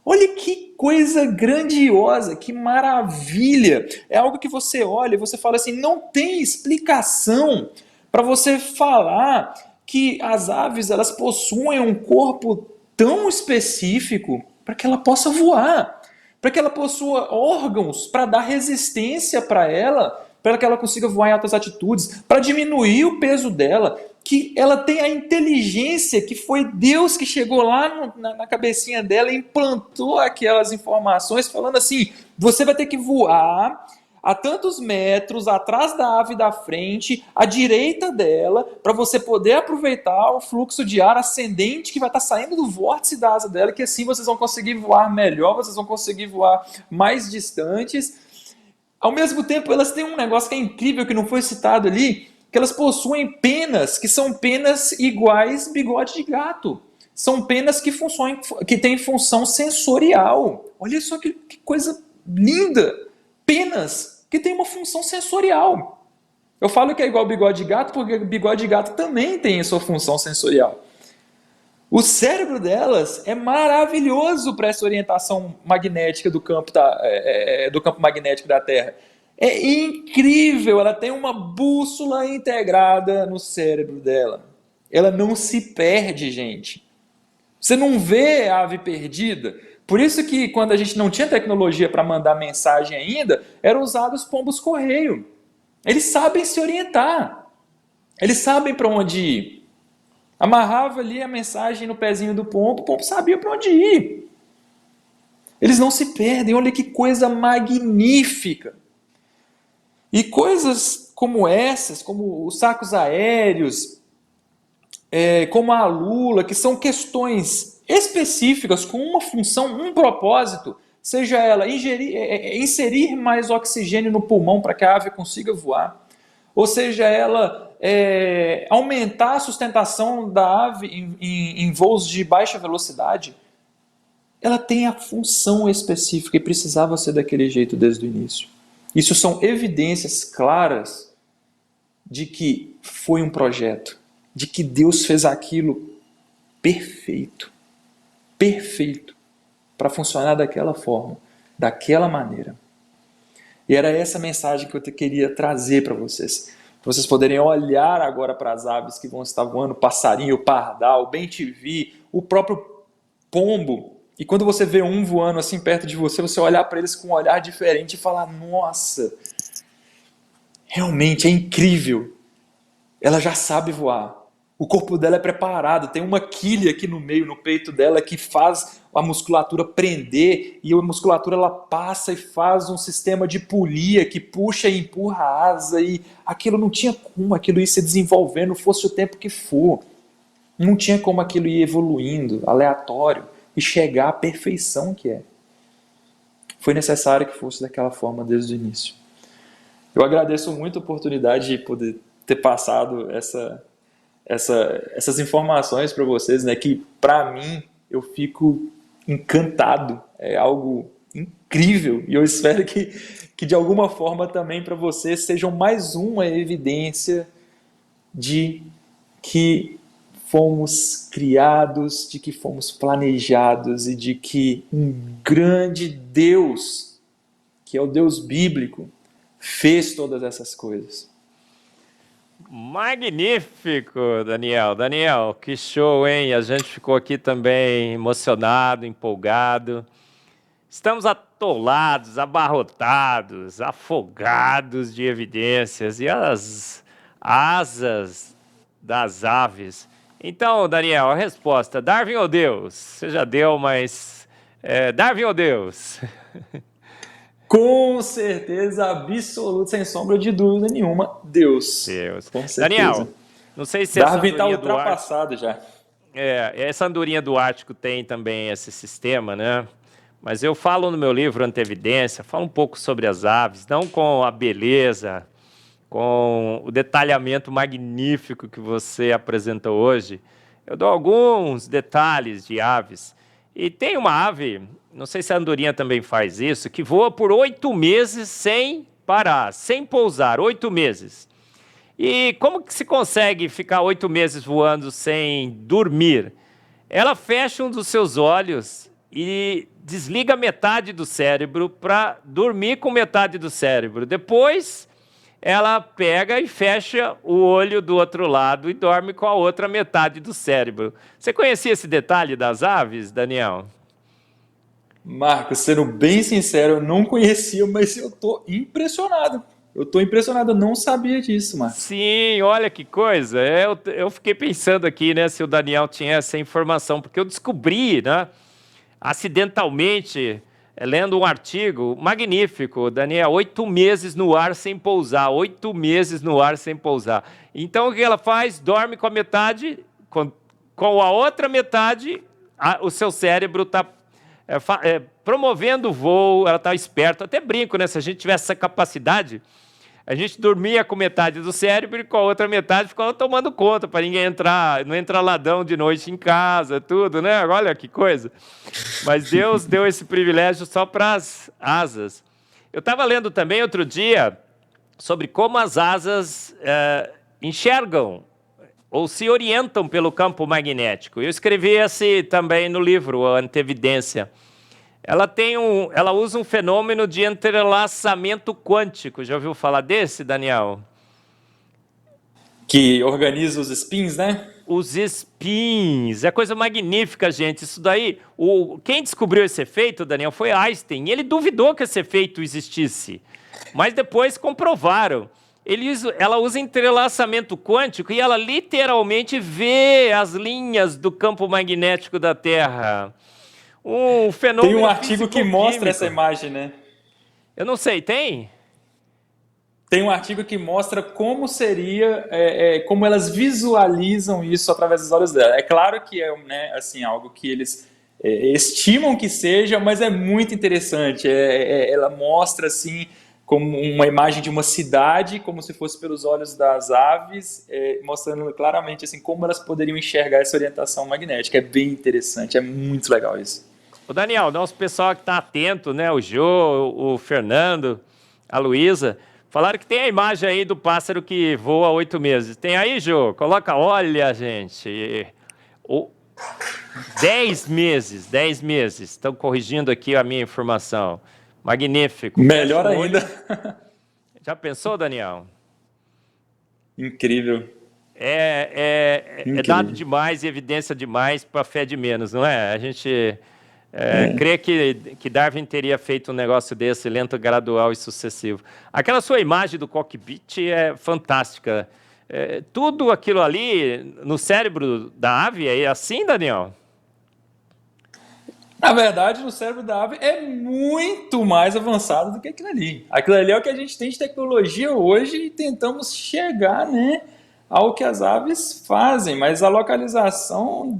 Olha que coisa grandiosa, que maravilha. É algo que você olha e você fala assim, não tem explicação para você falar que as aves elas possuem um corpo tão específico para que ela possa voar, para que ela possua órgãos para dar resistência para que ela consiga voar em altas altitudes, para diminuir o peso dela, que ela tem a inteligência, que foi Deus que chegou lá na cabecinha dela e implantou aquelas informações, falando assim, você vai ter que voar a tantos metros atrás da ave da frente, à direita dela, para você poder aproveitar o fluxo de ar ascendente que vai estar saindo do vórtice da asa dela, que assim vocês vão conseguir voar melhor, vocês vão conseguir voar mais distantes. Ao mesmo tempo, elas têm um negócio que é incrível, que não foi citado ali, que elas possuem penas, que são penas iguais bigode de gato. São penas que têm função sensorial. Olha só que coisa linda! Penas que têm uma função sensorial. Eu falo que é igual bigode de gato, porque bigode de gato também tem a sua função sensorial. O cérebro delas é maravilhoso para essa orientação magnética do campo magnético da Terra. É incrível, ela tem uma bússola integrada no cérebro dela. Ela não se perde, gente. Você não vê a ave perdida. Por isso que quando a gente não tinha tecnologia para mandar mensagem ainda, eram usados pombos correio. Eles sabem se orientar. Eles sabem para onde ir. Amarrava ali a mensagem no pezinho do pombo, o pombo sabia para onde ir. Eles não se perdem, olha que coisa magnífica. E coisas como essas, como os sacos aéreos, como a lula, que são questões específicas com uma função, um propósito, seja ela inserir mais oxigênio no pulmão para que a ave consiga voar, ou seja ela aumentar a sustentação da ave em voos de baixa velocidade, ela tem a função específica e precisava ser daquele jeito desde o início. Isso são evidências claras de que foi um projeto, de que Deus fez aquilo perfeito, para funcionar daquela forma, daquela maneira. E era essa mensagem que eu queria trazer para vocês poderem olhar agora para as aves que vão estar voando, passarinho, pardal, bem-te-vi, o próprio pombo. E quando você vê um voando assim perto de você, você olhar para eles com um olhar diferente e falar, nossa, realmente é incrível. Ela já sabe voar. O corpo dela é preparado, tem uma quilha aqui no meio, no peito dela, que faz a musculatura prender, e a musculatura ela passa e faz um sistema de polia que puxa e empurra a asa, e aquilo não tinha como aquilo ir se desenvolvendo, fosse o tempo que for. Não tinha como aquilo ir evoluindo, aleatório, e chegar à perfeição que é. Foi necessário que fosse daquela forma desde o início. Eu agradeço muito a oportunidade de poder ter passado essas informações para vocês, né, que para mim eu fico encantado, é algo incrível, e eu espero que de alguma forma também para vocês sejam mais uma evidência de que fomos criados, de que fomos planejados e de que um grande Deus, que é o Deus bíblico, fez todas essas coisas. Magnífico, Daniel. Daniel, que show, hein? A gente ficou aqui também emocionado, empolgado. Estamos atolados, abarrotados, afogados de evidências e as asas das aves. Então, Daniel, a resposta, Darwin ou Deus? Você já deu, mas Darwin ou Deus? Com certeza absoluta, sem sombra de dúvida nenhuma, Deus. Deus. Com certeza. Daniel, não sei se Darwin está ultrapassado já. Essa andorinha do Ártico tem também esse sistema, né? Mas eu falo no meu livro Antevidência, falo um pouco sobre as aves, não com a beleza, com o detalhamento magnífico que você apresenta hoje. Eu dou alguns detalhes de aves. E tem uma ave, não sei se a andorinha também faz isso, que voa por 8 meses sem parar, sem pousar, 8 meses. E como que se consegue ficar 8 meses voando sem dormir? Ela fecha um dos seus olhos e desliga metade do cérebro para dormir com metade do cérebro. Depois, ela pega e fecha o olho do outro lado e dorme com a outra metade do cérebro. Você conhecia esse detalhe das aves, Daniel? Marcos, sendo bem sincero, eu não conhecia, mas eu estou impressionado. Eu não sabia disso, Marcos. Sim, olha que coisa. Eu fiquei pensando aqui, né, se o Daniel tinha essa informação, porque eu descobri, né, acidentalmente, lendo um artigo magnífico, Daniel, 8 meses no ar sem pousar, 8 meses no ar sem pousar. Então, o que ela faz? Dorme com a metade, com a outra metade, o seu cérebro está promovendo o voo, ela está esperta. Até brinco, né? Se a gente tivesse essa capacidade, a gente dormia com metade do cérebro e com a outra metade ficava tomando conta para ninguém entrar, não entrar ladrão de noite em casa, tudo, né? Olha que coisa. Mas Deus deu esse privilégio só para as asas. Eu estava lendo também outro dia sobre como as asas enxergam ou se orientam pelo campo magnético. Eu escrevi esse também no livro, a Antevidência. Ela usa um fenômeno de entrelaçamento quântico. Já ouviu falar desse, Daniel? Que organiza os spins, né? Os spins. É coisa magnífica, gente. Isso daí, quem descobriu esse efeito, Daniel, foi Einstein. Ele duvidou que esse efeito existisse, mas depois comprovaram. Ela usa entrelaçamento quântico e ela literalmente vê as linhas do campo magnético da Terra. Um fenômeno. Tem um artigo que mostra essa imagem, né? Eu não sei, tem? Tem um artigo que mostra como seria, como elas visualizam isso através dos olhos dela. É claro que é, né, assim, algo que eles estimam que seja, mas é muito interessante. Ela mostra assim como uma imagem de uma cidade, como se fosse pelos olhos das aves, mostrando claramente assim como elas poderiam enxergar essa orientação magnética. É bem interessante, é muito legal isso. O Daniel, nosso pessoal que está atento, né? O Jô, o Fernando, a Luísa, falaram que tem a imagem aí do pássaro que voa 8 meses. Tem aí, Jô? Coloca, olha, gente. 10 meses. Estão corrigindo aqui a minha informação. Magnífico. Melhor ainda. Já pensou, Daniel? Incrível. É dado demais e evidência demais para fé de menos, não é? A gente crê que Darwin teria feito um negócio desse, lento, gradual e sucessivo. Aquela sua imagem do cockpit é fantástica. Tudo aquilo ali no cérebro da ave é assim, Daniel? Na verdade, no cérebro da ave é muito mais avançado do que aquilo ali. Aquilo ali é o que a gente tem de tecnologia hoje e tentamos chegar, né, ao que as aves fazem. Mas a localização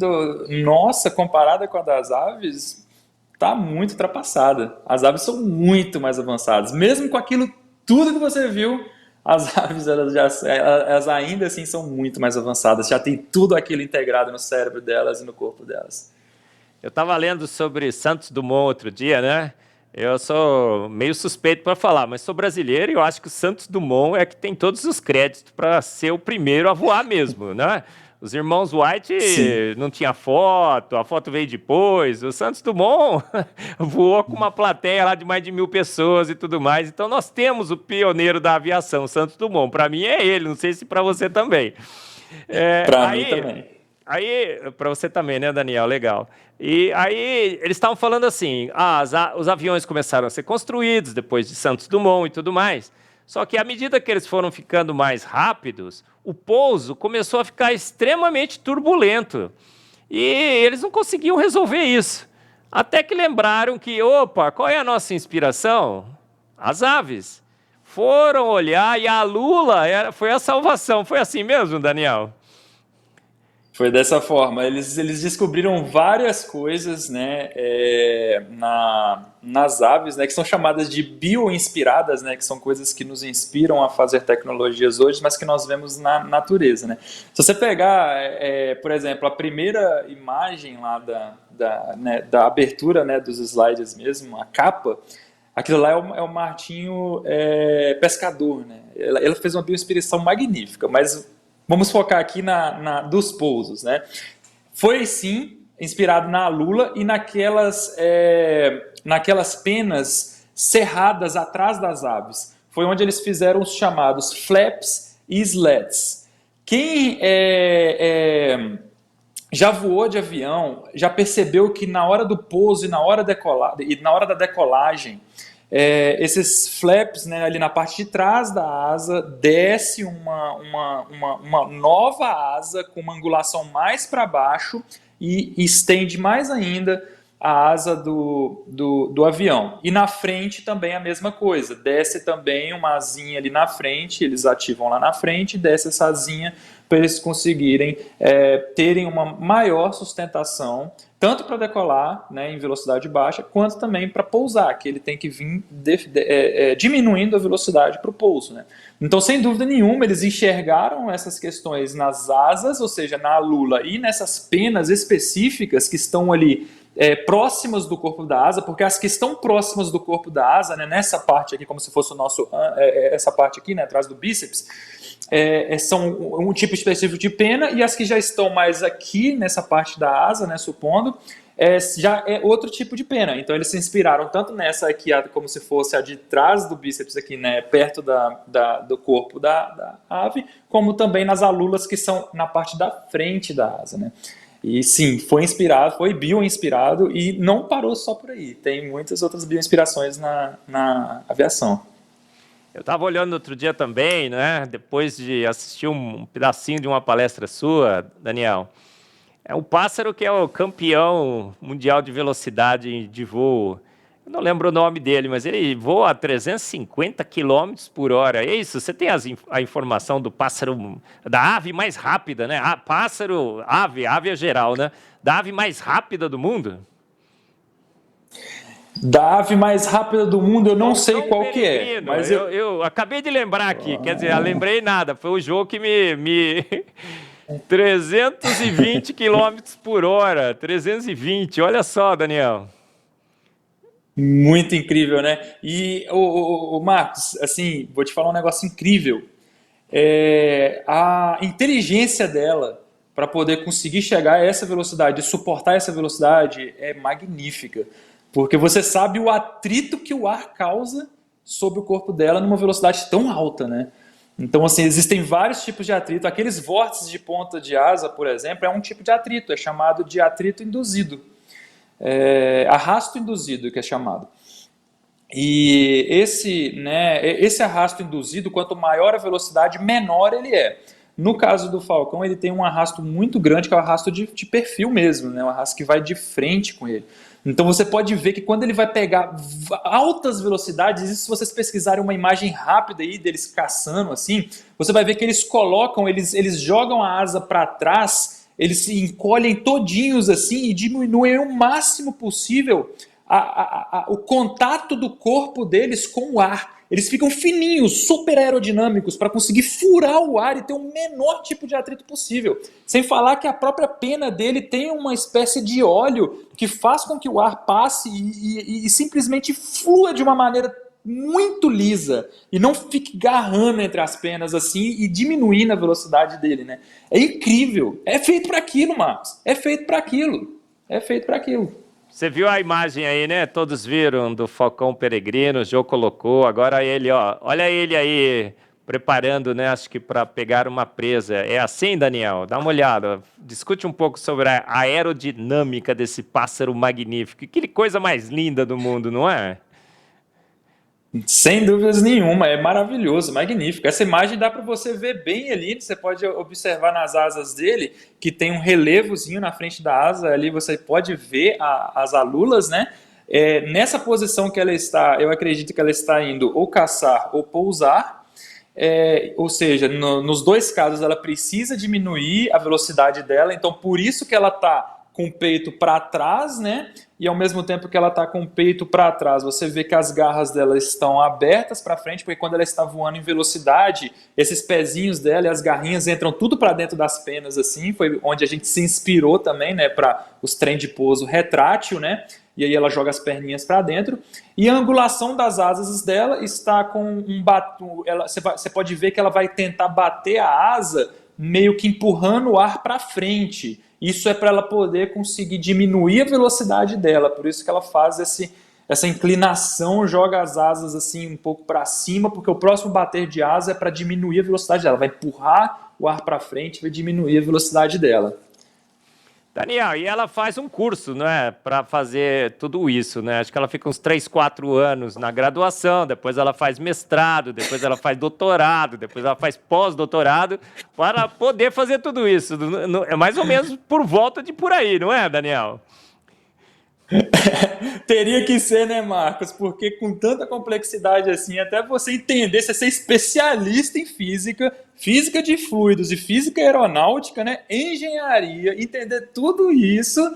nossa, comparada com a das aves, está muito ultrapassada. As aves são muito mais avançadas. Mesmo com aquilo tudo que você viu, as aves elas ainda assim são muito mais avançadas. Já tem tudo aquilo integrado no cérebro delas e no corpo delas. Eu estava lendo sobre Santos Dumont outro dia, né? Eu sou meio suspeito para falar, mas sou brasileiro e eu acho que o Santos Dumont é que tem todos os créditos para ser o primeiro a voar mesmo, né? Os irmãos White Sim. não tinha foto, a foto veio depois. O Santos Dumont voou com uma plateia lá de mais de 1.000 pessoas e tudo mais. Então nós temos o pioneiro da aviação, o Santos Dumont. Para mim é ele, não sei se para você também. É, Para mim aí, também. aí para você também, né, Daniel? Legal. E aí eles estavam falando assim, os aviões começaram a ser construídos depois de Santos Dumont e tudo mais. Só que à medida que eles foram ficando mais rápidos, o pouso começou a ficar extremamente turbulento. E eles não conseguiam resolver isso. Até que lembraram que, opa, qual é a nossa inspiração? As aves. Foram olhar e a Lula foi a salvação. Foi assim mesmo, Daniel? Foi dessa forma. Eles descobriram várias coisas, né, nas aves, né, que são chamadas de bioinspiradas, né, que são coisas que nos inspiram a fazer tecnologias hoje, mas que nós vemos na natureza, né. Se você pegar, por exemplo, a primeira imagem lá da abertura, né, dos slides mesmo, a capa, aquilo lá é o Martinho pescador, né. Ela fez uma bioinspiração magnífica, mas vamos focar aqui dos pousos, né? Foi sim inspirado na lula e naquelas penas cerradas atrás das aves. Foi onde eles fizeram os chamados flaps e slats. Quem já voou de avião já percebeu que na hora do pouso e na hora da decolagem, esses flaps, né, ali na parte de trás da asa, desce uma nova asa com uma angulação mais para baixo e estende mais ainda a asa do avião. E na frente também a mesma coisa, desce também uma asinha ali na frente, eles ativam lá na frente, desce essa asinha para eles conseguirem terem uma maior sustentação, tanto para decolar, né, em velocidade baixa, quanto também para pousar, que ele tem que vir diminuindo a velocidade para o pouso. Né? Então, sem dúvida nenhuma, eles enxergaram essas questões nas asas, ou seja, na lula e nessas penas específicas que estão ali próximas do corpo da asa, porque as que estão próximas do corpo da asa, né, nessa parte aqui, como se fosse essa parte aqui, né, atrás do bíceps, são um tipo específico de pena, e as que já estão mais aqui nessa parte da asa, né, supondo, já é outro tipo de pena. Então eles se inspiraram tanto nessa aqui, como se fosse a de trás do bíceps aqui, né, perto do corpo da ave, como também nas alulas que são na parte da frente da asa, né. E sim, foi bio-inspirado e não parou só por aí. Tem muitas outras bio-inspirações na aviação. Eu estava olhando outro dia também, né? Depois de assistir um pedacinho de uma palestra sua, Daniel. É um pássaro que é o campeão mundial de velocidade de voo. Eu não lembro o nome dele, mas ele voa a 350 quilômetros por hora. É isso? Você tem a informação do pássaro, da ave mais rápida, né? Ave é geral, né? Da ave mais rápida do mundo? Da ave mais rápida do mundo, eu não sei Falcão qual que é, Peregrino. mas Eu acabei de lembrar aqui, quer dizer, eu lembrei nada. Foi o jogo que me 320 quilômetros por hora, 320. Olha só, Daniel. muito incrível, né? E o Marcos, assim, vou te falar um negócio incrível. A inteligência dela para poder conseguir chegar a essa velocidade, suportar essa velocidade, é magnífica. Porque você sabe o atrito que o ar causa sobre o corpo dela numa velocidade tão alta, né? Então, assim, existem vários tipos de atrito. Aqueles vórtices de ponta de asa, por exemplo, é um tipo de atrito, é chamado de atrito induzido. Arrasto induzido, que é chamado. E esse arrasto induzido, quanto maior a velocidade, menor ele é. No caso do Falcão, ele tem um arrasto muito grande, que é o arrasto de perfil mesmo, né? Um arrasto que vai de frente com ele. Então você pode ver que quando ele vai pegar altas velocidades, isso se vocês pesquisarem uma imagem rápida aí deles caçando assim, você vai ver que eles jogam a asa para trás, eles se encolhem todinhos assim e diminuem o máximo possível o contato do corpo deles com o ar. Eles ficam fininhos, super aerodinâmicos, para conseguir furar o ar e ter o menor tipo de atrito possível. Sem falar que a própria pena dele tem uma espécie de óleo que faz com que o ar passe e simplesmente flua de uma maneira muito lisa e não fique garrando entre as penas assim e diminuindo a velocidade dele, né? É incrível. É feito para aquilo, Marcos. É feito para aquilo. É feito para aquilo. Você viu a imagem aí, né? Todos viram do Falcão Peregrino, o Jô colocou. Agora ele, ó, olha ele aí preparando, né? Acho que para pegar uma presa. É assim, Daniel? Dá uma olhada. Discute um pouco sobre a aerodinâmica desse pássaro magnífico. Que coisa mais linda do mundo, não é? Sem dúvidas nenhuma, é maravilhoso, magnífico. Essa imagem dá para você ver bem ali, você pode observar nas asas dele, que tem um relevozinho na frente da asa, ali você pode ver as alulas, né? Nessa posição que ela está, eu acredito que ela está indo ou caçar ou pousar, ou seja, nos dois casos ela precisa diminuir a velocidade dela, então por isso que ela está com o peito para trás, né? E ao mesmo tempo que ela está com o peito para trás, você vê que as garras dela estão abertas para frente, porque quando ela está voando em velocidade, esses pezinhos dela e as garrinhas entram tudo para dentro das penas, assim. Foi onde a gente se inspirou também, né? Para os trem de pouso retrátil, né? E aí ela joga as perninhas para dentro. E a angulação das asas dela está com um você pode ver que ela vai tentar bater a asa meio que empurrando o ar para frente. Isso é para ela poder conseguir diminuir a velocidade dela, por isso que ela faz essa inclinação, joga as asas assim um pouco para cima, porque o próximo bater de asa é para diminuir a velocidade dela, vai empurrar o ar para frente, vai diminuir a velocidade dela. Daniel, e ela faz um curso, né, para fazer tudo isso, né? Acho que ela fica uns 3, 4 anos na graduação, depois ela faz mestrado, depois ela faz doutorado, depois ela faz pós-doutorado, para poder fazer tudo isso. É mais ou menos por volta de por aí, não é, Daniel? Teria que ser, né, Marcos? Porque com tanta complexidade assim, até você entender, você ser especialista em física, física de fluidos e física aeronáutica, né, engenharia, entender tudo isso,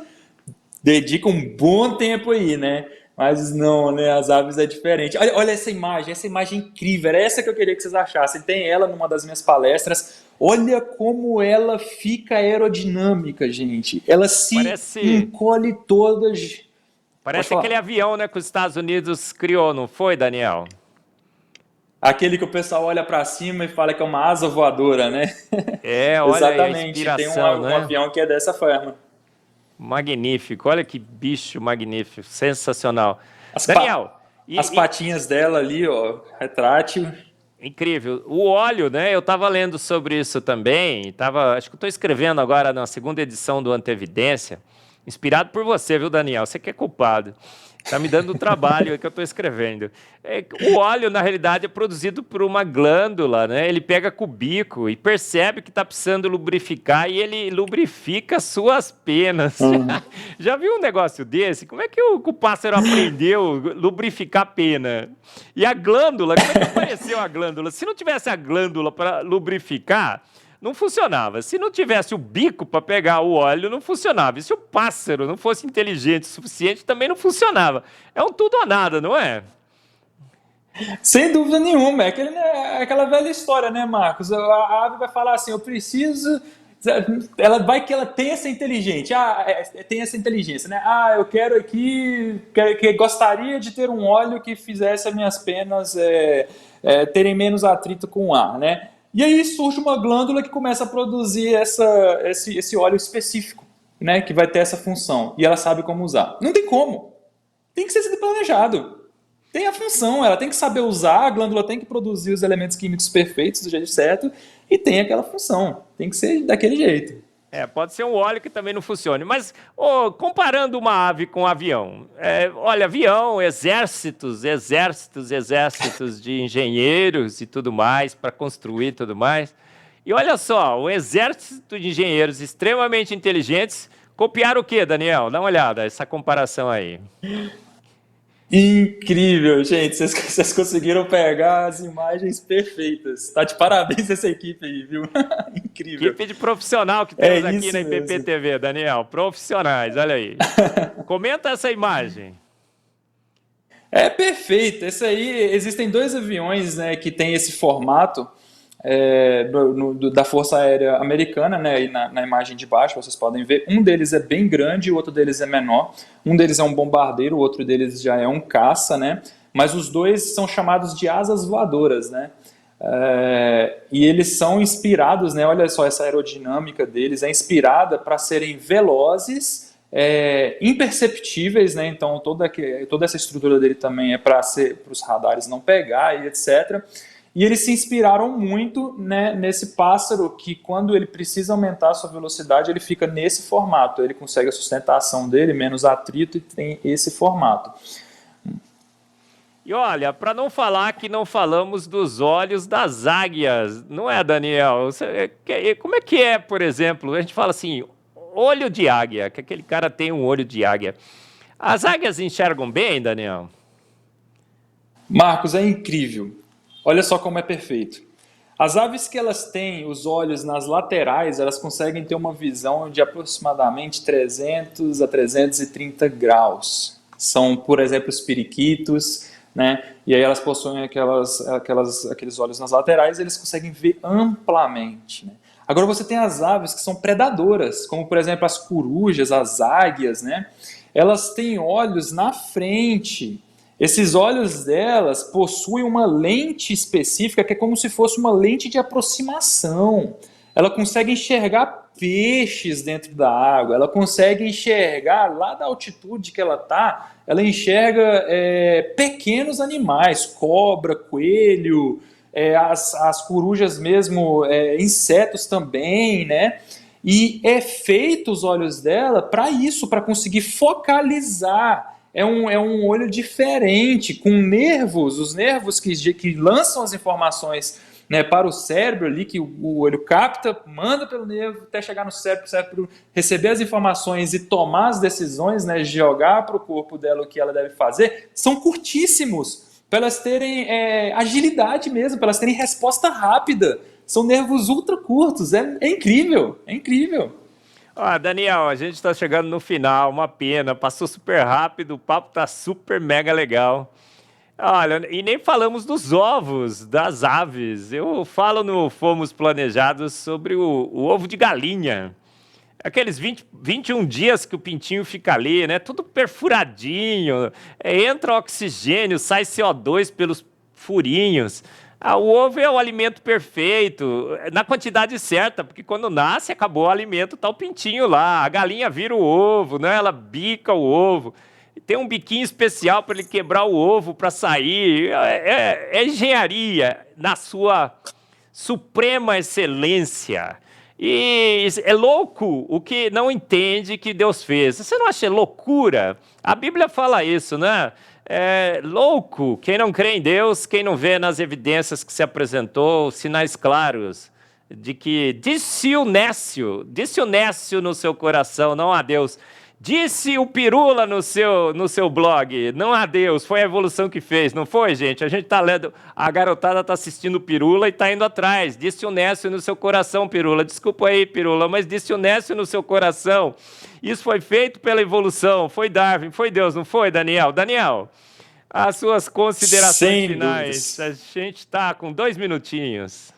dedica um bom tempo aí, né? Mas não, né? As aves é diferente. Olha essa imagem é incrível. Era essa que eu queria que vocês achassem. Tem ela numa das minhas palestras. Olha como ela fica aerodinâmica, gente. Ela se encolhe toda. Parece aquele avião, né, que os Estados Unidos criou, não foi, Daniel? Aquele que o pessoal olha para cima e fala que é uma asa voadora, né? Olha Exatamente. a inspiração, Tem né? um avião que é dessa forma. Magnífico, olha que bicho magnífico, sensacional. Daniel, as patinhas dela ali, ó, retrátil. Incrível. O óleo, né? Eu estava lendo sobre isso também. Acho que estou escrevendo agora na segunda edição do Antevidência, inspirado por você, viu, Daniel? Você que é culpado. Está me dando o trabalho que eu estou escrevendo. O óleo, na realidade, é produzido por uma glândula, né? Ele pega com o bico e percebe que está precisando lubrificar e ele lubrifica suas penas. Já viu um negócio desse? Como é que o pássaro aprendeu a lubrificar a pena? E a glândula, como é que apareceu a glândula? Se não tivesse a glândula para lubrificar, não funcionava. Se não tivesse o bico para pegar o óleo, não funcionava. E se o pássaro não fosse inteligente o suficiente, também não funcionava. É um tudo ou nada, não é? Sem dúvida nenhuma. É aquela velha história, né, Marcos? A ave vai falar assim, eu preciso... Ela tem essa inteligência. Tem essa inteligência, né? Eu quero aqui... que gostaria de ter um óleo que fizesse as minhas penas terem menos atrito com o ar, né? E aí surge uma glândula que começa a produzir esse óleo específico, né, que vai ter essa função. E ela sabe como usar. Não tem como. Tem que ser planejado. Tem a função, ela tem que saber usar, a glândula tem que produzir os elementos químicos perfeitos do jeito certo e tem aquela função. Tem que ser daquele jeito. Pode ser um óleo que também não funcione. Mas, comparando uma ave com um avião, olha, avião, exércitos de engenheiros e tudo mais, para construir e tudo mais. E olha só, um exército de engenheiros extremamente inteligentes copiaram o quê, Daniel? Dá uma olhada, essa comparação aí. Incrível, gente. Vocês conseguiram pegar as imagens perfeitas. Tá de parabéns essa equipe aí, viu? Incrível. Equipe de profissional que temos aqui na IPP-TV, Daniel. Profissionais, olha aí. Comenta essa imagem. É perfeito. Esse aí, existem 2 aviões, né, que tem esse formato da Força Aérea Americana, né, aí na imagem de baixo vocês podem ver. Um deles é bem grande, o outro deles é menor. Um deles é um bombardeiro, o outro deles já é um caça, né? Mas os dois são chamados de asas voadoras, né? E eles são inspirados, né? Olha só essa aerodinâmica deles, é inspirada para serem velozes, imperceptíveis, né? Então toda essa estrutura dele também é para os radares não pegar e etc. E eles se inspiraram muito, né, nesse pássaro que, quando ele precisa aumentar a sua velocidade, ele fica nesse formato. Ele consegue a sustentação dele, menos atrito, e tem esse formato. E olha, para não falar que não falamos dos olhos das águias, não é, Daniel? Como é que é, por exemplo, a gente fala assim, olho de águia, que aquele cara tem um olho de águia. As águias enxergam bem, Daniel? Marcos, é incrível. Olha só como é perfeito. As aves que elas têm os olhos nas laterais, elas conseguem ter uma visão de aproximadamente 300 a 330 graus. São, por exemplo, os periquitos, né? E aí elas possuem aqueles olhos nas laterais, e eles conseguem ver amplamente, né? Agora você tem as aves que são predadoras, como por exemplo as corujas, as águias, né? Elas têm olhos na frente. Esses olhos delas possuem uma lente específica que é como se fosse uma lente de aproximação. Ela consegue enxergar peixes dentro da água, ela consegue enxergar lá da altitude que ela está, ela enxerga pequenos animais, cobra, coelho, as corujas mesmo, insetos também, né? E é feito os olhos dela para isso, para conseguir focalizar. É um olho diferente, com nervos, os nervos que lançam as informações, né, para o cérebro ali, que o olho capta, manda pelo nervo até chegar no cérebro, o cérebro receber as informações e tomar as decisões, né, jogar para o corpo dela o que ela deve fazer, são curtíssimos, para elas terem agilidade mesmo, para elas terem resposta rápida. São nervos ultra curtos, é incrível, é incrível. Daniel, a gente está chegando no final, uma pena, passou super rápido, o papo está super mega legal. Olha, e nem falamos dos ovos das aves. Eu falo no Fomos Planejados sobre o ovo de galinha. Aqueles 21 dias que o pintinho fica ali, né? Tudo perfuradinho, entra oxigênio, sai CO2 pelos furinhos. O ovo é o alimento perfeito, na quantidade certa, porque quando nasce, acabou o alimento, tá o pintinho lá. A galinha vira o ovo, né? Ela bica o ovo. Tem um biquinho especial para ele quebrar o ovo para sair. É engenharia na sua suprema excelência. E é louco o que não entende que Deus fez. Você não acha loucura? A Bíblia fala isso, né? É louco quem não crê em Deus, quem não vê nas evidências que se apresentou, sinais claros de que disse o Nécio no seu coração, não há Deus. Disse o Pirula no seu blog, não há Deus, foi a evolução que fez, não foi, gente? A gente está lendo, a garotada está assistindo o Pirula e está indo atrás. Disse o Nécio no seu coração, Pirula. Desculpa aí, Pirula, mas disse o Nécio no seu coração. Isso foi feito pela evolução, foi Darwin, foi Deus, não foi, Daniel? Daniel, as suas considerações Sem finais. dúvidas. A gente está com 2 minutinhos.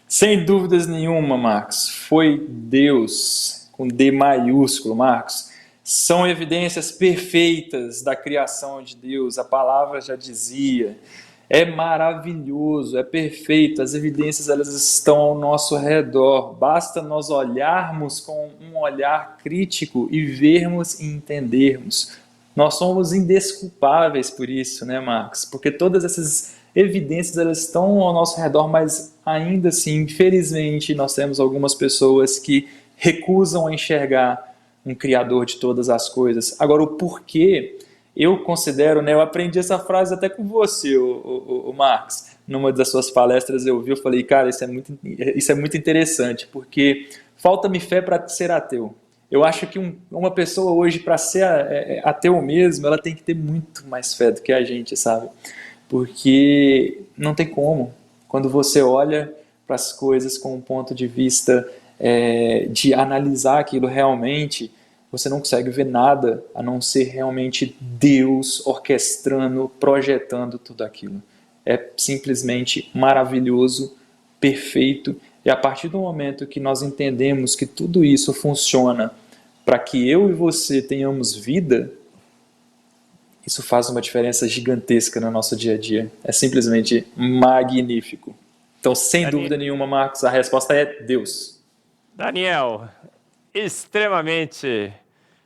Sem dúvidas nenhuma, Marcos. Foi Deus, com D maiúsculo, Marcos. São evidências perfeitas da criação de Deus. A palavra já dizia. É maravilhoso, é perfeito. As evidências, elas estão ao nosso redor. Basta nós olharmos com um olhar crítico e vermos e entendermos. Nós somos indesculpáveis por isso, né, Marcos? Porque todas essas evidências, elas estão ao nosso redor, mas ainda assim, infelizmente, nós temos algumas pessoas que recusam a enxergar um Criador de todas as coisas. Agora, o porquê, eu considero, né, eu aprendi essa frase até com você, o Marcos, numa das suas palestras eu vi, eu falei, cara, isso é muito interessante, porque falta-me fé para ser ateu. Eu acho que uma pessoa hoje, para ser ateu mesmo, ela tem que ter muito mais fé do que a gente, sabe? Porque não tem como. Quando você olha para as coisas com um ponto de vista de analisar aquilo realmente, você não consegue ver nada a não ser realmente Deus orquestrando, projetando tudo aquilo. É simplesmente maravilhoso, perfeito, e a partir do momento que nós entendemos que tudo isso funciona para que eu e você tenhamos vida, isso faz uma diferença gigantesca no nosso dia a dia. É simplesmente magnífico. Então, sem dúvida nenhuma, Marcos, a resposta é Deus. Daniel, extremamente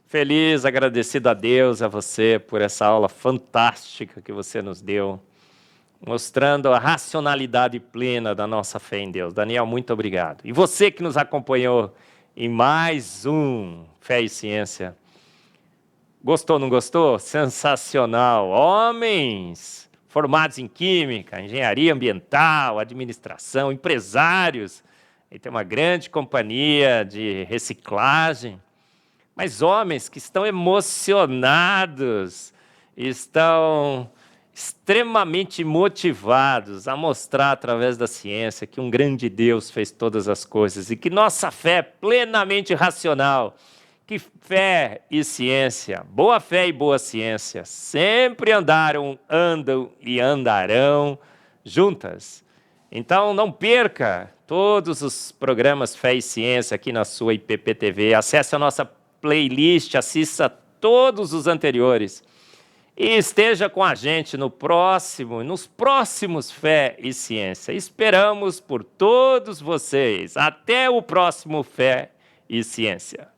feliz, agradecido a Deus, a você, por essa aula fantástica que você nos deu, mostrando a racionalidade plena da nossa fé em Deus. Daniel, muito obrigado. E você que nos acompanhou em mais um Fé e Ciência. Gostou, não gostou? Sensacional! Homens formados em química, engenharia ambiental, administração, empresários. E tem uma grande companhia de reciclagem. Mas homens que estão emocionados, estão extremamente motivados a mostrar através da ciência que um grande Deus fez todas as coisas e que nossa fé é plenamente racional, que fé e ciência, boa fé e boa ciência, sempre andam e andarão juntas. Então não perca todos os programas Fé e Ciência aqui na sua IPP-TV, acesse a nossa playlist, assista todos os anteriores e esteja com a gente nos próximos Fé e Ciência. Esperamos por todos vocês. Até o próximo Fé e Ciência.